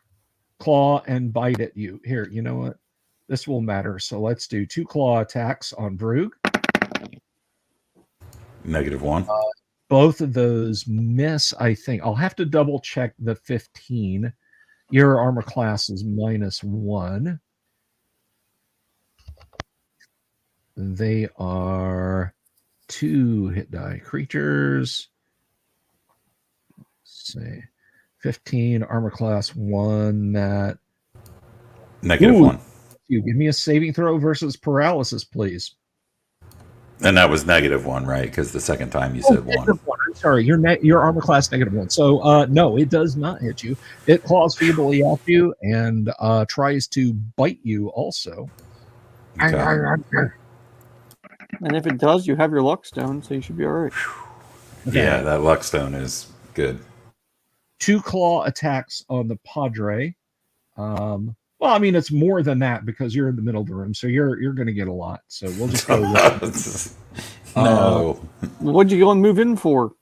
claw and bite at you. Here, you know what? This will matter. So let's do 2 claw attacks on Brug. -1. Both of those miss, I think. I'll have to double check the 15. Your armor class is -1. They are 2 hit die creatures. Let's see. 15, armor class 1, that. -1. You give me a saving throw versus paralysis, please. And that was -1, right? Because the second time you said 1. -1. I'm sorry, your armor class -1. So no, it does not hit you. It claws feebly at you and tries to bite you also. Okay. And if it does, you have your luckstone, so you should be all right. Okay. Yeah, that luckstone is good. 2 claw attacks on the Padre. Well, I mean, it's more than that because you're in the middle of the room, so you're going to get a lot. So we'll just go with No. What'd you go and move in for?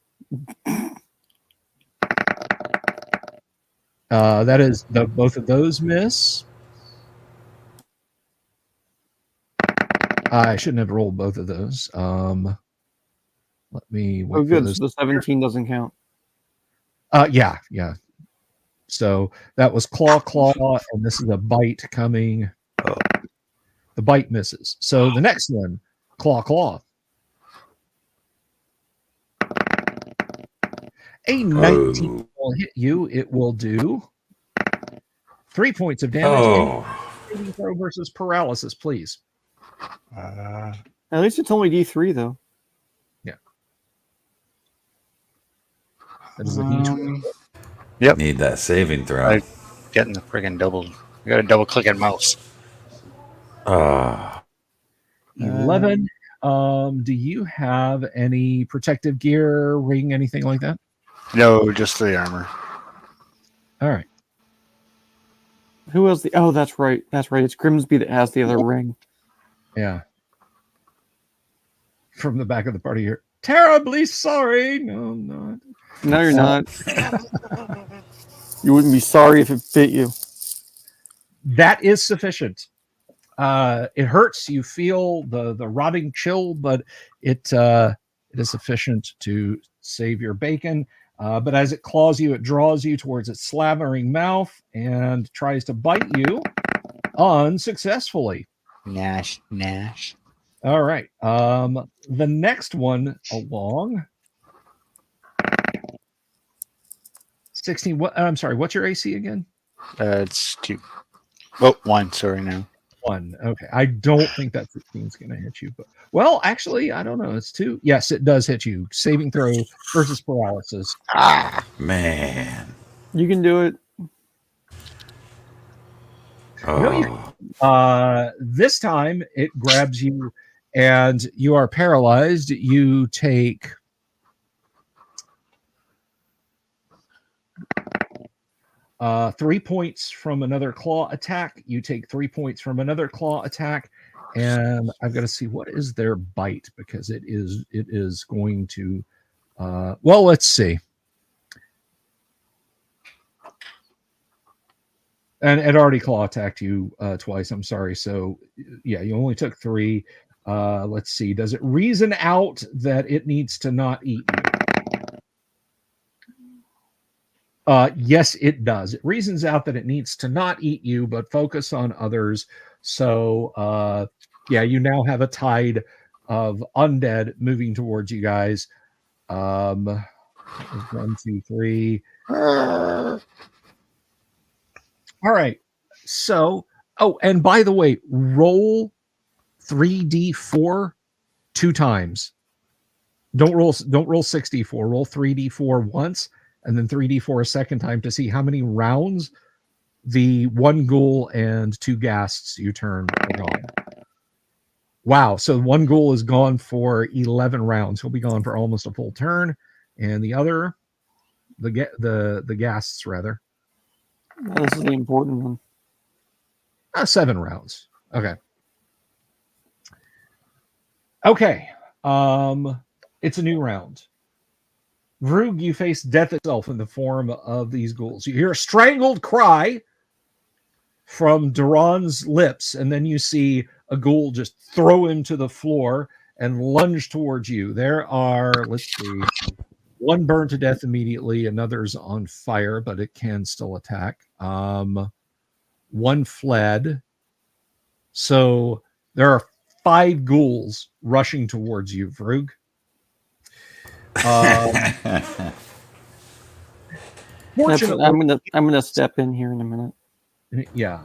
that is both of those miss. I shouldn't have rolled both of those. Let me wait Oh, for good. those. So the 17 doesn't count. Yeah. So that was claw, and this is a bite coming. The bite misses. So the next one, claw. A 19 will hit you. It will do 3 points of damage. Oh. Saving throw versus paralysis, please. Uh, At least it's only D3, though. That is a D20. Yep. Need that saving throw. I- Getting the friggin' double. I got a double clicking mouse. 11. Do you have any protective gear, ring, anything like that? No, just the armor. All right. Who has the... Oh, that's right. It's Grimsby that has the other ring. Yeah. From the back of the party here. Terribly sorry. No, I'm not. No, you're not. You wouldn't be sorry if it bit you. That is sufficient. It hurts. You feel the rotting chill, but it is sufficient to save your bacon. But as it claws you, it draws you towards its slavering mouth and tries to bite you unsuccessfully. Nash. All right. The next one along. 16. What? I'm sorry. What's your AC again? It's 2. Oh, 1. Sorry, now. 1. Okay. I don't think that 16 is going to hit you, but well, actually, I don't know. It's 2. Yes, it does hit you. Saving throw versus paralysis. Man. You can do it. Oh. This time it grabs you, and you are paralyzed. You take 3 points from another claw attack. You take 3 points from another claw attack, and I've got to see what is their bite because it is going to. Well, let's see. And it already claw attacked you twice. I'm sorry. So yeah, you only took 3. Let's see. Does it reason out that it needs to not eat you? Yes, it does. It reasons out that it needs to not eat you, but focus on others. So, yeah, you now have a tide of undead moving towards you guys. 1, 2, 3. All right. So, and by the way, roll 3d4 2 times. Don't roll 64. Roll 3d4 once, and then 3d4 a second time to see how many rounds the 1 ghoul and 2 ghasts you turn are gone. Wow. So 1 ghoul is gone for 11 rounds. He'll be gone for almost a full turn. And the other, the ghasts rather. This is the important one. 7 rounds. Okay. Okay. It's a new round. Vrug, you face death itself in the form of these ghouls. You hear a strangled cry from Duran's lips, and then you see a ghoul just throw him to the floor and lunge towards you. There are, let's see, one burned to death immediately, another's on fire, but it can still attack. One fled. So there are 5 ghouls rushing towards you, Vrug. Fortunately, I'm gonna step in here in a minute. Yeah,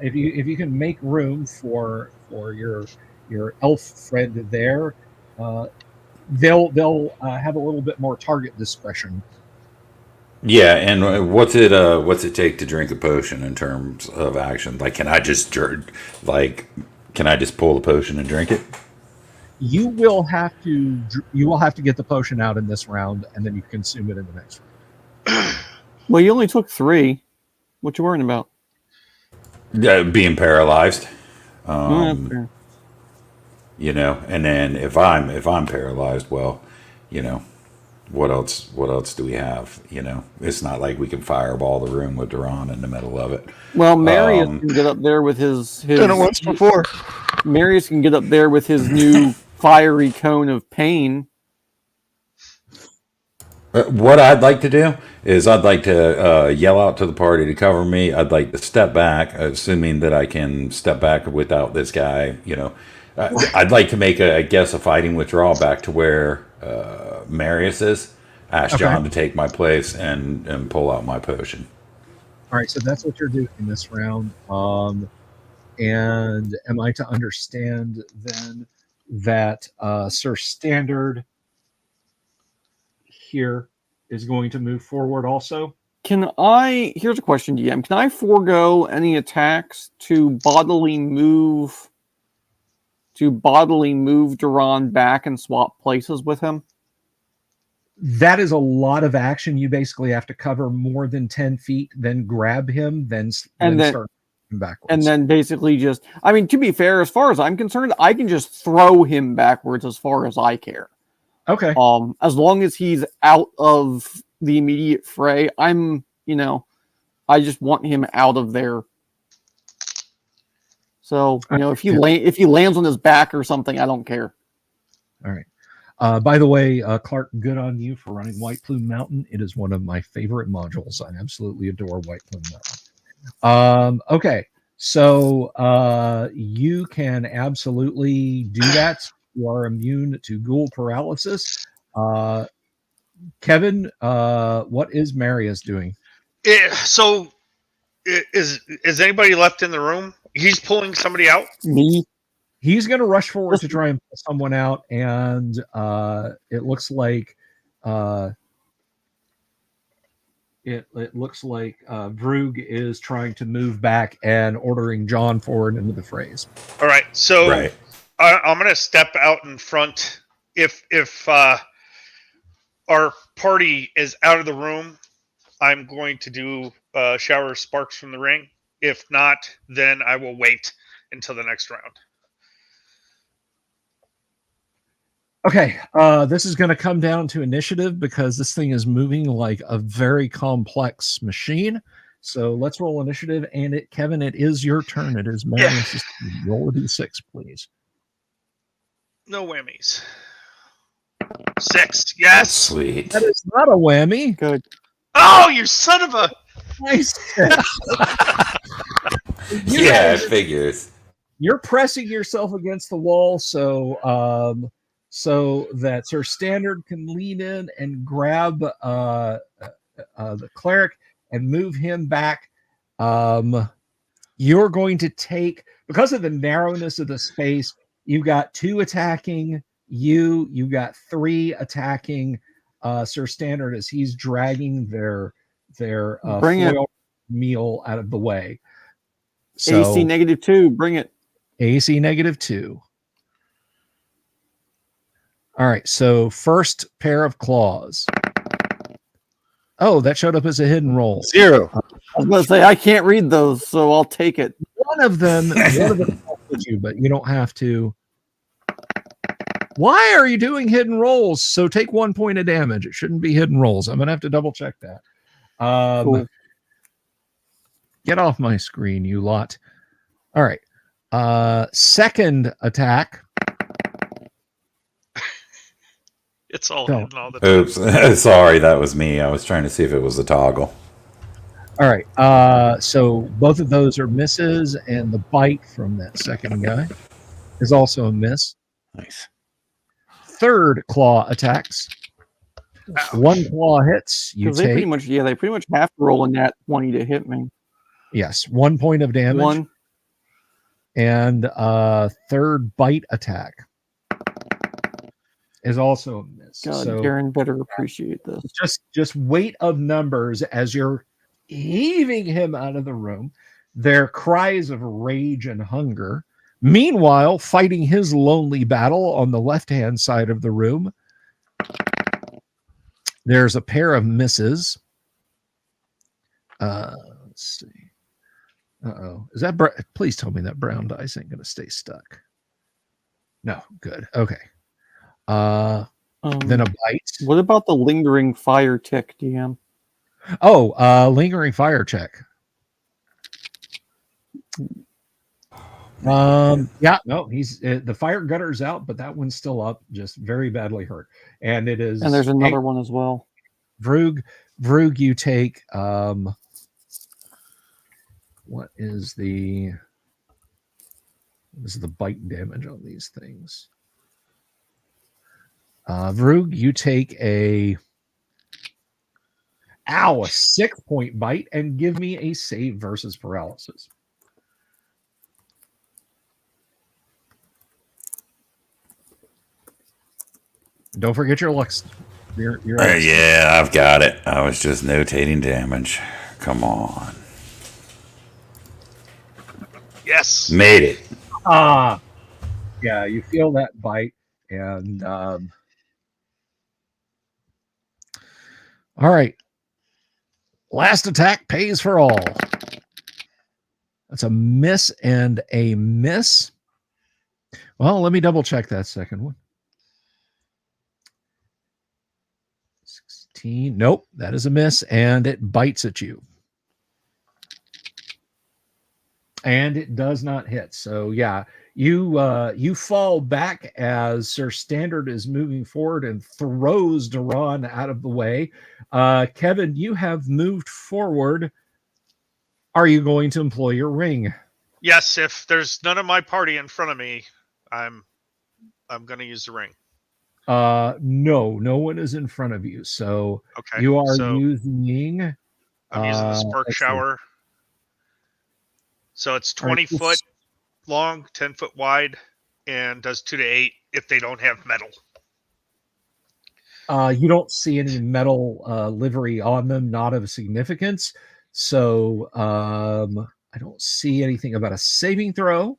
if you can make room for your elf friend there, they'll have a little bit more target discretion. Yeah, and what's it take to drink a potion in terms of action? Like, can I just pull the potion and drink it? You will have to get the potion out in this round, and then you consume it in the next round. Well, you only took 3. What you worrying about? Being paralyzed. Fair. You know, and then if I'm paralyzed, well, you know, what else do we have? You know, it's not like we can fireball the room with Duran in the middle of it. Well, Marius can get up there with his Done it once before. Marius can get up there with his new fiery cone of pain. What I'd like to do is I'd like to yell out to the party to cover me. I'd like to step back, assuming that I can step back without this guy. You know, I'd like to make a fighting withdrawal back to where Marius is. Ask John to take my place and pull out my potion. All right, so that's what you're doing in this round. And am I to understand then that Sir Standard here is going to move forward also? Here's a question, DM. Can I forego any attacks to bodily move Duran back and swap places with him? That is a lot of action. You basically have to cover more than 10 feet, then grab him, then start backwards. And then basically just, I mean, to be fair, as far as I'm concerned, I can just throw him backwards as far as I care. Okay. As long as he's out of the immediate fray, I just want him out of there. So, if he lands on his back or something, I don't care. All right. By the way, Clark, good on you for running White Plume Mountain. It is one of my favorite modules. I absolutely adore White Plume Mountain. Okay, so you can absolutely do that. You are immune to ghoul paralysis. Kevin, what is Marius doing? Is anybody left in the room? He's pulling somebody out? Me? He's going to rush forward to try and pull someone out, and it looks like Vrug is trying to move back and ordering John forward into the phrase. All right, so Right. I'm going to step out in front. If our party is out of the room, I'm going to do shower of sparks from the ring. If not, then I will wait until the next round. Okay, this is going to come down to initiative because this thing is moving like a very complex machine. So let's roll initiative. And Kevin, it is your turn. It is Marius. Roll a d6, please. No whammies. 6. Yes. Sweet. That is not a whammy. Good. Oh, you son of a! Nice. Yeah, it figures. You're pressing yourself against the wall, so that Sir Standard can lean in and grab the cleric and move him back. You're going to take, because of the narrowness of the space, you got 2 attacking you got 3 attacking Sir Standard as he's dragging their foil meal out of the way. So, AC -2, bring it. AC -2. All right, so first pair of claws. Oh, that showed up as a hidden roll. 0. I was going to say, I can't read those, so I'll take it. One of them helps you, but you don't have to. Why are you doing hidden rolls? So take 1 point of damage. It shouldn't be hidden rolls. I'm going to have to double check that. Cool. Get off my screen, you lot. All right. Second attack. It's all Don't. hidden all the time. Oops. Sorry, that was me. I was trying to see if it was a toggle. All right. So both of those are misses, and the bite from that second guy is also a miss. Nice. Third claw attacks. Ouch. One claw hits. You Because they pretty take much, they pretty much have to roll in that 20 to hit me. yes, 1 point of damage. One. And third bite attack is also a miss. God, So Darren better appreciate this. just weight of numbers as you're heaving him out of the room. Their cries of rage and hunger. Meanwhile, fighting his lonely battle on the left-hand side of the room, there's a pair of misses. Let's see. Uh-oh. Is that please tell me that brown dice ain't gonna stay stuck. No, good. Okay. Then a bite. What about the lingering fire tick, DM? Oh, lingering fire check. Yeah, no, he's the fire gutter's out, but that one's still up, just very badly hurt. And it is And there's another one as well. Vrug, you take what is the bite damage on these things? Vrug, you take a 6-point bite and give me a save versus paralysis. Don't forget your lux. Your Yeah, I've got it. I was just notating damage. Come on. Yes. Made it. Yeah, you feel that bite, and all right. Last attack pays for all. That's a miss and a miss. Well, let me double check that second one. 16. Nope, that is a miss, and it bites at you. And it does not hit. So yeah, you fall back as Sir Standard is moving forward and throws Duran out of the way. Kevin, you have moved forward. Are you going to employ your ring? Yes. If there's none of my party in front of me, I'm going to use the ring. No one is in front of you. So Okay. you are so using. I'm using the spark shower. So it's 20 foot long, 10 foot wide, and does 2 to 8 if they don't have metal. You don't see any metal livery on them, not of significance. So I don't see anything about a saving throw.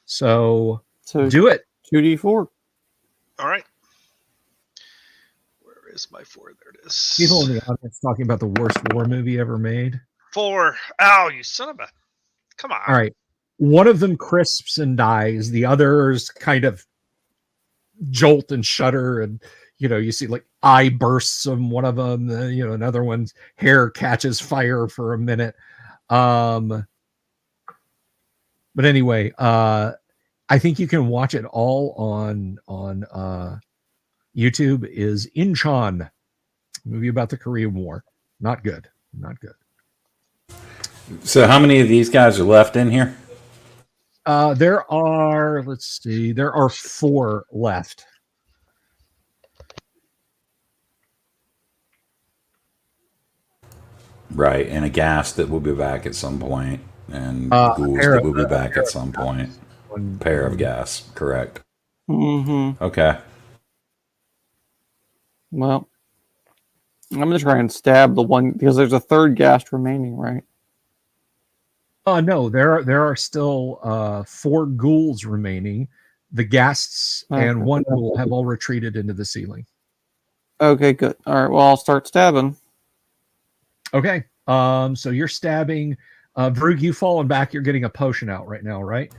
So do it. 2d4. All right. Where is my 4? There it is. People in the audience talking about the worst war movie ever made. 4. Ow, you son of a. Come on. All right. One of them crisps and dies. The others kind of jolt and shudder. And, you see like eye bursts on one of them. Another one's hair catches fire for a minute. But anyway, I think you can watch it all on YouTube. Is Incheon, movie about the Korean War. Not good. Not good. So how many of these guys are left in here? There are 4 left. Right, and a gas that will be back at some point, and ghouls that will be back at some point. Pair of gas, correct. Mm-hmm. Okay. Well, I'm going to try and stab the one, because there's a third ghast remaining, right? No, there are still 4 ghouls remaining. The ghasts and one ghoul have all retreated into the ceiling. Okay, good. All right, well, I'll start stabbing. Okay. So you're stabbing. Vrug, you falling back. You're getting a potion out right now, right?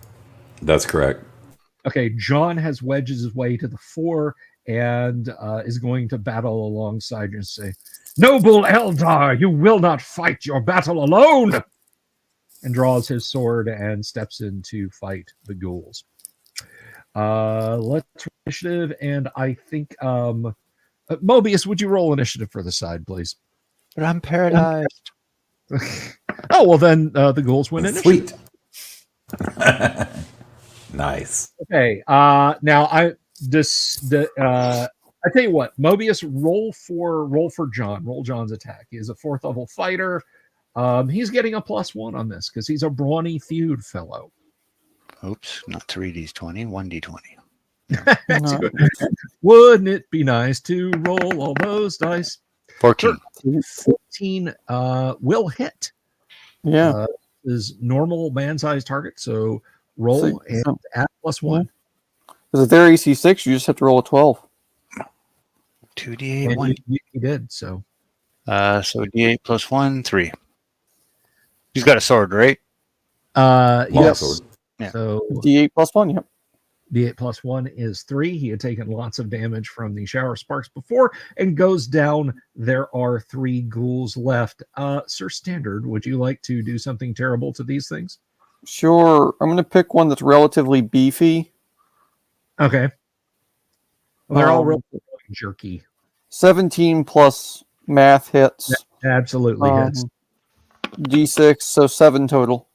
That's correct. Okay. John has wedges his way to the fore and is going to battle alongside you and say, "Noble Eldar, you will not fight your battle alone." and draws his sword and steps in to fight the ghouls. Let's roll initiative, and I think Mobius, would you roll initiative for the side, please? But I'm paralyzed. Oh well, then the ghouls win initiative. Sweet. Nice. Okay. Now I tell you what, Mobius, roll for John. Roll John's attack. He is a 4th level fighter. He's getting a +1 on this because he's a brawny feud fellow. Oops, not 3d20, 1d20. No. Wouldn't it be nice to roll all those dice? 14. 14 will hit. Yeah. Is normal man-sized target, so roll and add +1. Because if they're AC 6, you just have to roll a 12. 2d8, And 1. he did, so. So d8 plus 1, 3. He's got a sword, right? Yes. Sword. Yeah. So D8 plus 1, yep. D8 plus 1 is 3. He had taken lots of damage from the shower sparks before and goes down. There are 3 ghouls left. Sir Standard, would you like to do something terrible to these things? Sure. I'm going to pick one that's relatively beefy. Okay. Well, they're all real Um, jerky. 17 plus math hits. Absolutely hits. D6, so 7 total.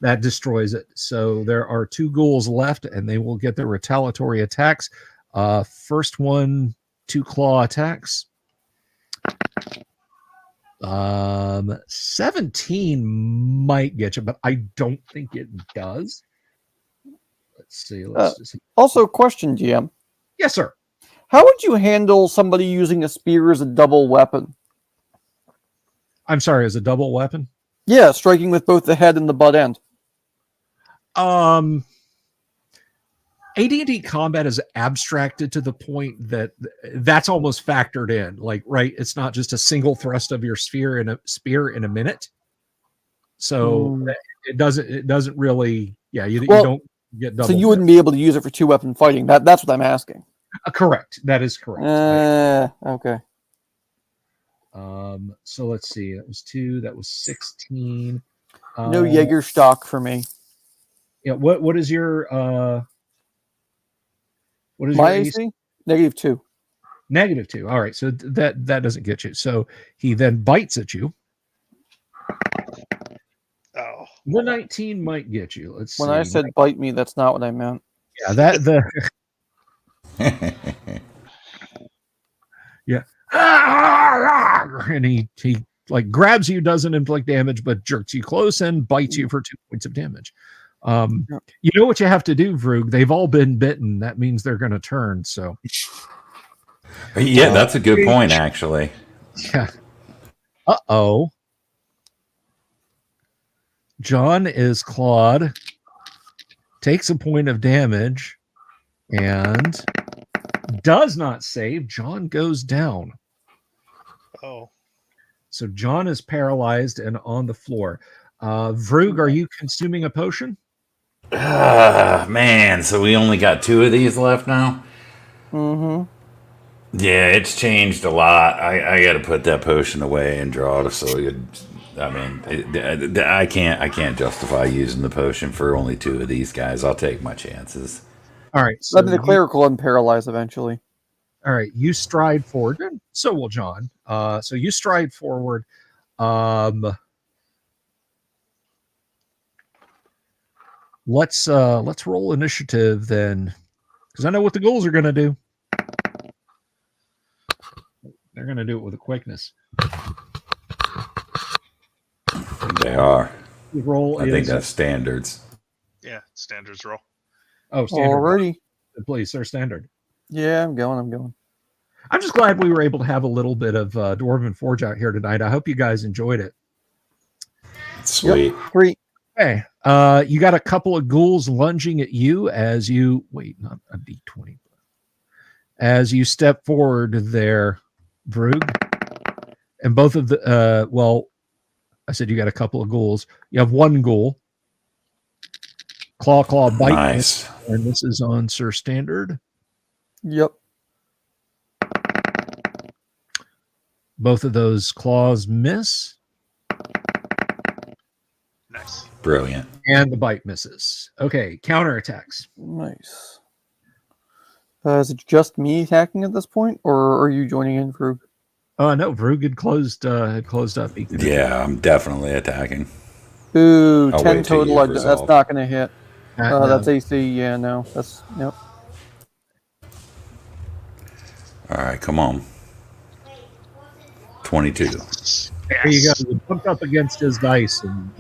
That destroys it. So there are 2 ghouls left, and they will get their retaliatory attacks. First one, 2 claw attacks. 17 might get you, but I don't think it does. Let's see. Also, question, GM. Yes, sir. How would you handle somebody using a spear as a double weapon? I'm sorry, as a double weapon? Yeah, striking with both the head and the butt end. AD&D combat is abstracted to the point that that's almost factored in. Like, right, it's not just a single thrust of your spear in a minute. So it doesn't really, you don't get double. So you wouldn't be able to use it for 2-weapon fighting. That's what I'm asking. Correct. That is correct. Okay. So let's see. That was 2. That was 16. No Jägerstock for me. Yeah. What is your My AC? -2. -2. All right. So that doesn't get you. So he then bites at you. Oh, The 19 might get you. Let's see. When I said bite me, that's not what I meant. Yeah, yeah. And he like grabs you, doesn't inflict damage, but jerks you close and bites you for 2 points of damage. You know what you have to do, Vroog? They've all been bitten. That means they're going to turn. So, Yeah, that's a good point, actually. yeah. Uh-oh. John is clawed, takes a point of damage, and does not save. John goes down. oh. So John is paralyzed and on the floor. Vroog, are you consuming a potion? Man, so we only got 2 of these left now? Mm-hmm. Yeah, it's changed a lot. I got to put that potion away and draw it. So I can't justify using the potion for only 2 of these guys. I'll take my chances. All right. So Let me the clerical unparalyze eventually. All right, you stride forward, and so will John. So you stride forward. Let's roll initiative then, because I know what the ghouls are going to do. They're going to do it with a quickness. They are. The roll I think that's standards. Yeah, standards roll. Oh, standard. Already. Please, sir, standard. Yeah, I'm going. I'm just glad we were able to have a little bit of Dwarven Forge out here tonight. I hope you guys enjoyed it. Sweet. Yep. 3. Okay. You got a couple of ghouls lunging at you as you not a D20. As you step forward there, Vroog. And both of the I said you got a couple of ghouls. You have 1 ghoul. Claw, bite. Nice. And this is on Sir Standard. Yep. Both of those claws miss. Nice. Brilliant. And the bite misses. Okay, counterattacks. Nice. Is it just me attacking at this point, or are you joining in, Vrug? No, Vrug had closed up. He can attack. Yeah, I'm definitely attacking. Ooh, I'll 10 wait till total. you've That's resolved. not going to hit. No. That's AC. Yeah, no. That's, yep. All right, come on. 22. There you go. You bumped up against his dice and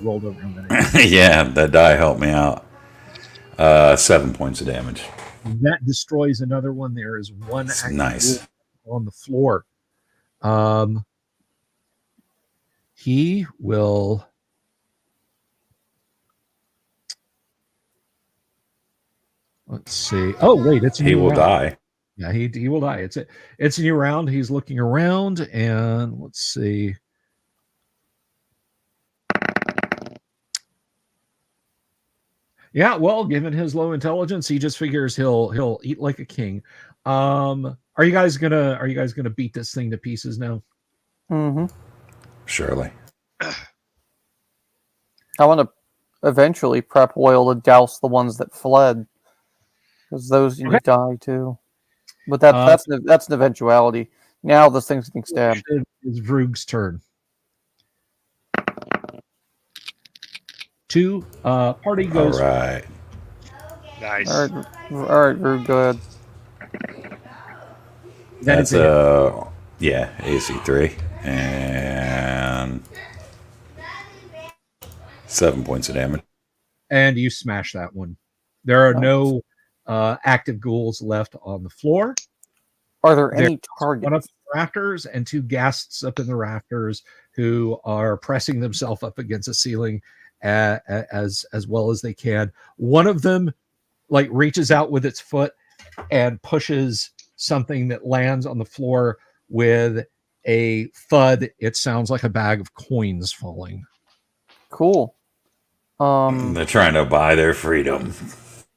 rolled over a minute. Yeah, that die helped me out. 7 points of damage. That destroys another one. There is one That's active nice. wolf on the floor. He will. Let's see. Oh wait, it's a He new will round. die. Yeah, he will die. It's a new round. He's looking around, and let's see. Yeah, well, given his low intelligence, he just figures he'll eat like a king. Are you guys gonna beat this thing to pieces now? Mm-hmm. Surely. I want to eventually prep oil to douse the ones that fled, because those you Okay. die too. But that's an eventuality. Now this thing's getting stabbed. It's Vrug's turn. 2. Party All goes. right. Nice. All right, Vrug, go ahead. That That's is it. yeah, AC3 and 7 points of damage. And you smash that one. There are Nice. no active ghouls left on the floor. Are there There- any targets? One up in the rafters and 2 ghasts up in the rafters who are pressing themselves up against the ceiling as well as they can. One of them like reaches out with its foot and pushes something that lands on the floor with a thud. It sounds like a bag of coins falling. Cool. They're trying to buy their freedom.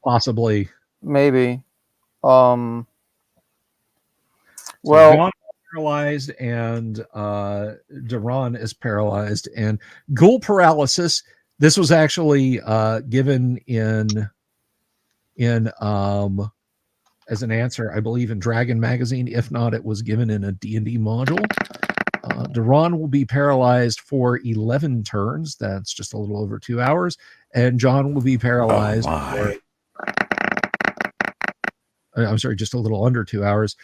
Possibly. Maybe. So Well, John is paralyzed and Duran is paralyzed. And ghoul paralysis, this was actually given in as an answer, I believe, in Dragon Magazine. If not, it was given in a D&D module. Duran will be paralyzed for 11 turns. That's just a little over 2 hours. And John will be paralyzed my. I'm sorry, just a little under 2 hours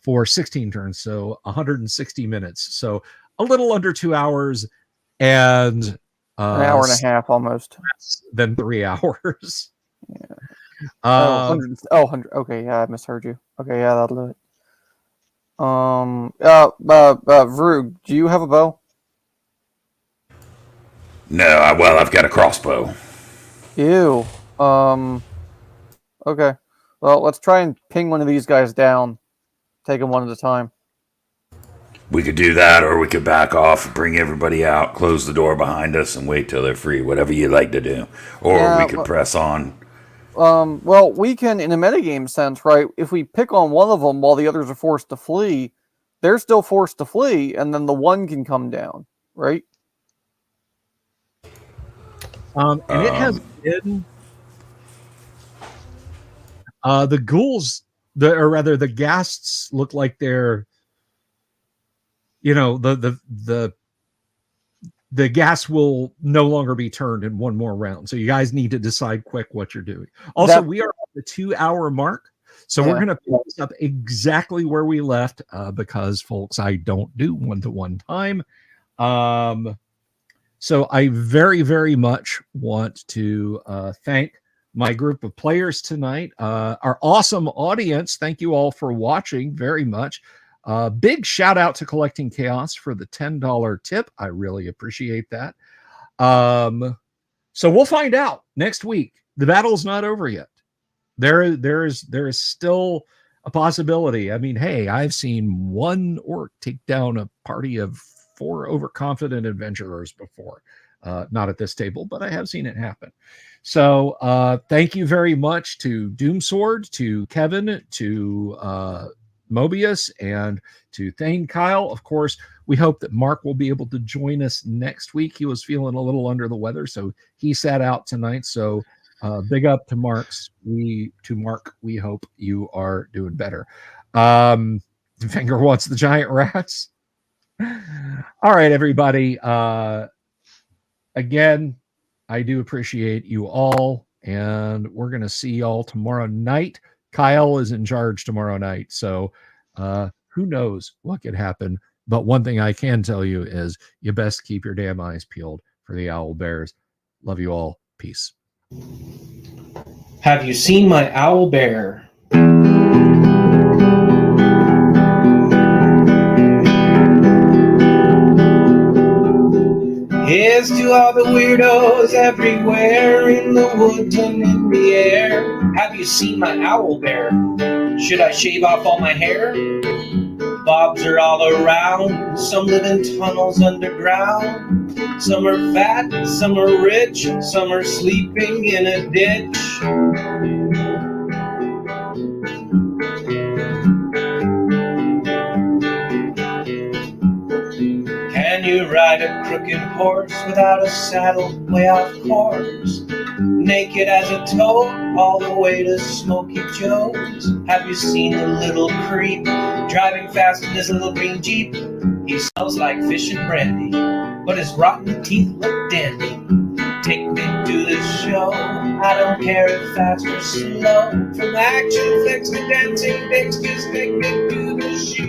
for 16 turns. So 160 minutes. So a little under 2 hours and an hour and a half almost. less than 3 hours. Yeah. Um, 100. Okay, yeah, I misheard you. Okay, yeah, that'll do it. Vrug, do you have a bow? No, I've got a crossbow. Ew. Okay. Well, let's try and ping one of these guys down. Take them one at a time. We could do that, or we could back off, bring everybody out, close the door behind us, and wait till they're free. Whatever you like to do. Or Yeah, we could press on. Well, we can, in a metagame sense, right? If we pick on one of them while the others are forced to flee, they're still forced to flee, and then the one can come down, right? and it has been the ghouls, or rather the ghasts look like they're, the gas will no longer be turned in one more round. So you guys need to decide quick what you're doing. Also, we are at the 2 hour mark. So we're going to pick this up exactly where we left because, folks, I don't do one-to-one time. So I very, very much want to thank my group of players tonight, our awesome audience. Thank you all for watching very much. Big shout out to Collecting Chaos for the $10 tip. I really appreciate that. So we'll find out next week. The battle's not over yet. There is still a possibility. I mean, hey, I've seen one orc take down a party of 4 overconfident adventurers before. Not at this table, but I have seen it happen. So thank you very much to Doomsword, to Kevin, to Mobius, and to Thane Kyle. Of course, We hope that Mark will be able to join us next week. He was feeling a little under the weather, so he sat out tonight. So big up to Mark. We hope you are doing better. Finger wants the giant rats. All right, everybody. Again, I do appreciate you all, and we're going to see y'all tomorrow night. Kyle is in charge tomorrow night, so who knows what could happen. But one thing I can tell you is you best keep your damn eyes peeled for the owl bears. Love you all. Peace. Have you seen my owl bear? Here's to all the weirdos everywhere in the woods and in the air. Have you seen my owl bear? Should I shave off all my hair? Bobs are all around. Some live in tunnels underground. Some are fat, some are rich, some are sleeping in a ditch. Can you ride a crooked horse without a saddle way off course? Naked as a toad all the way to Smoky Joe's. Have you seen the little creep driving fast in his little green Jeep? He smells like fish and brandy, but his rotten teeth look dandy. Take me to the show, I don't care if fast or slow. From action flicks to dancing dicks, just take me to the show.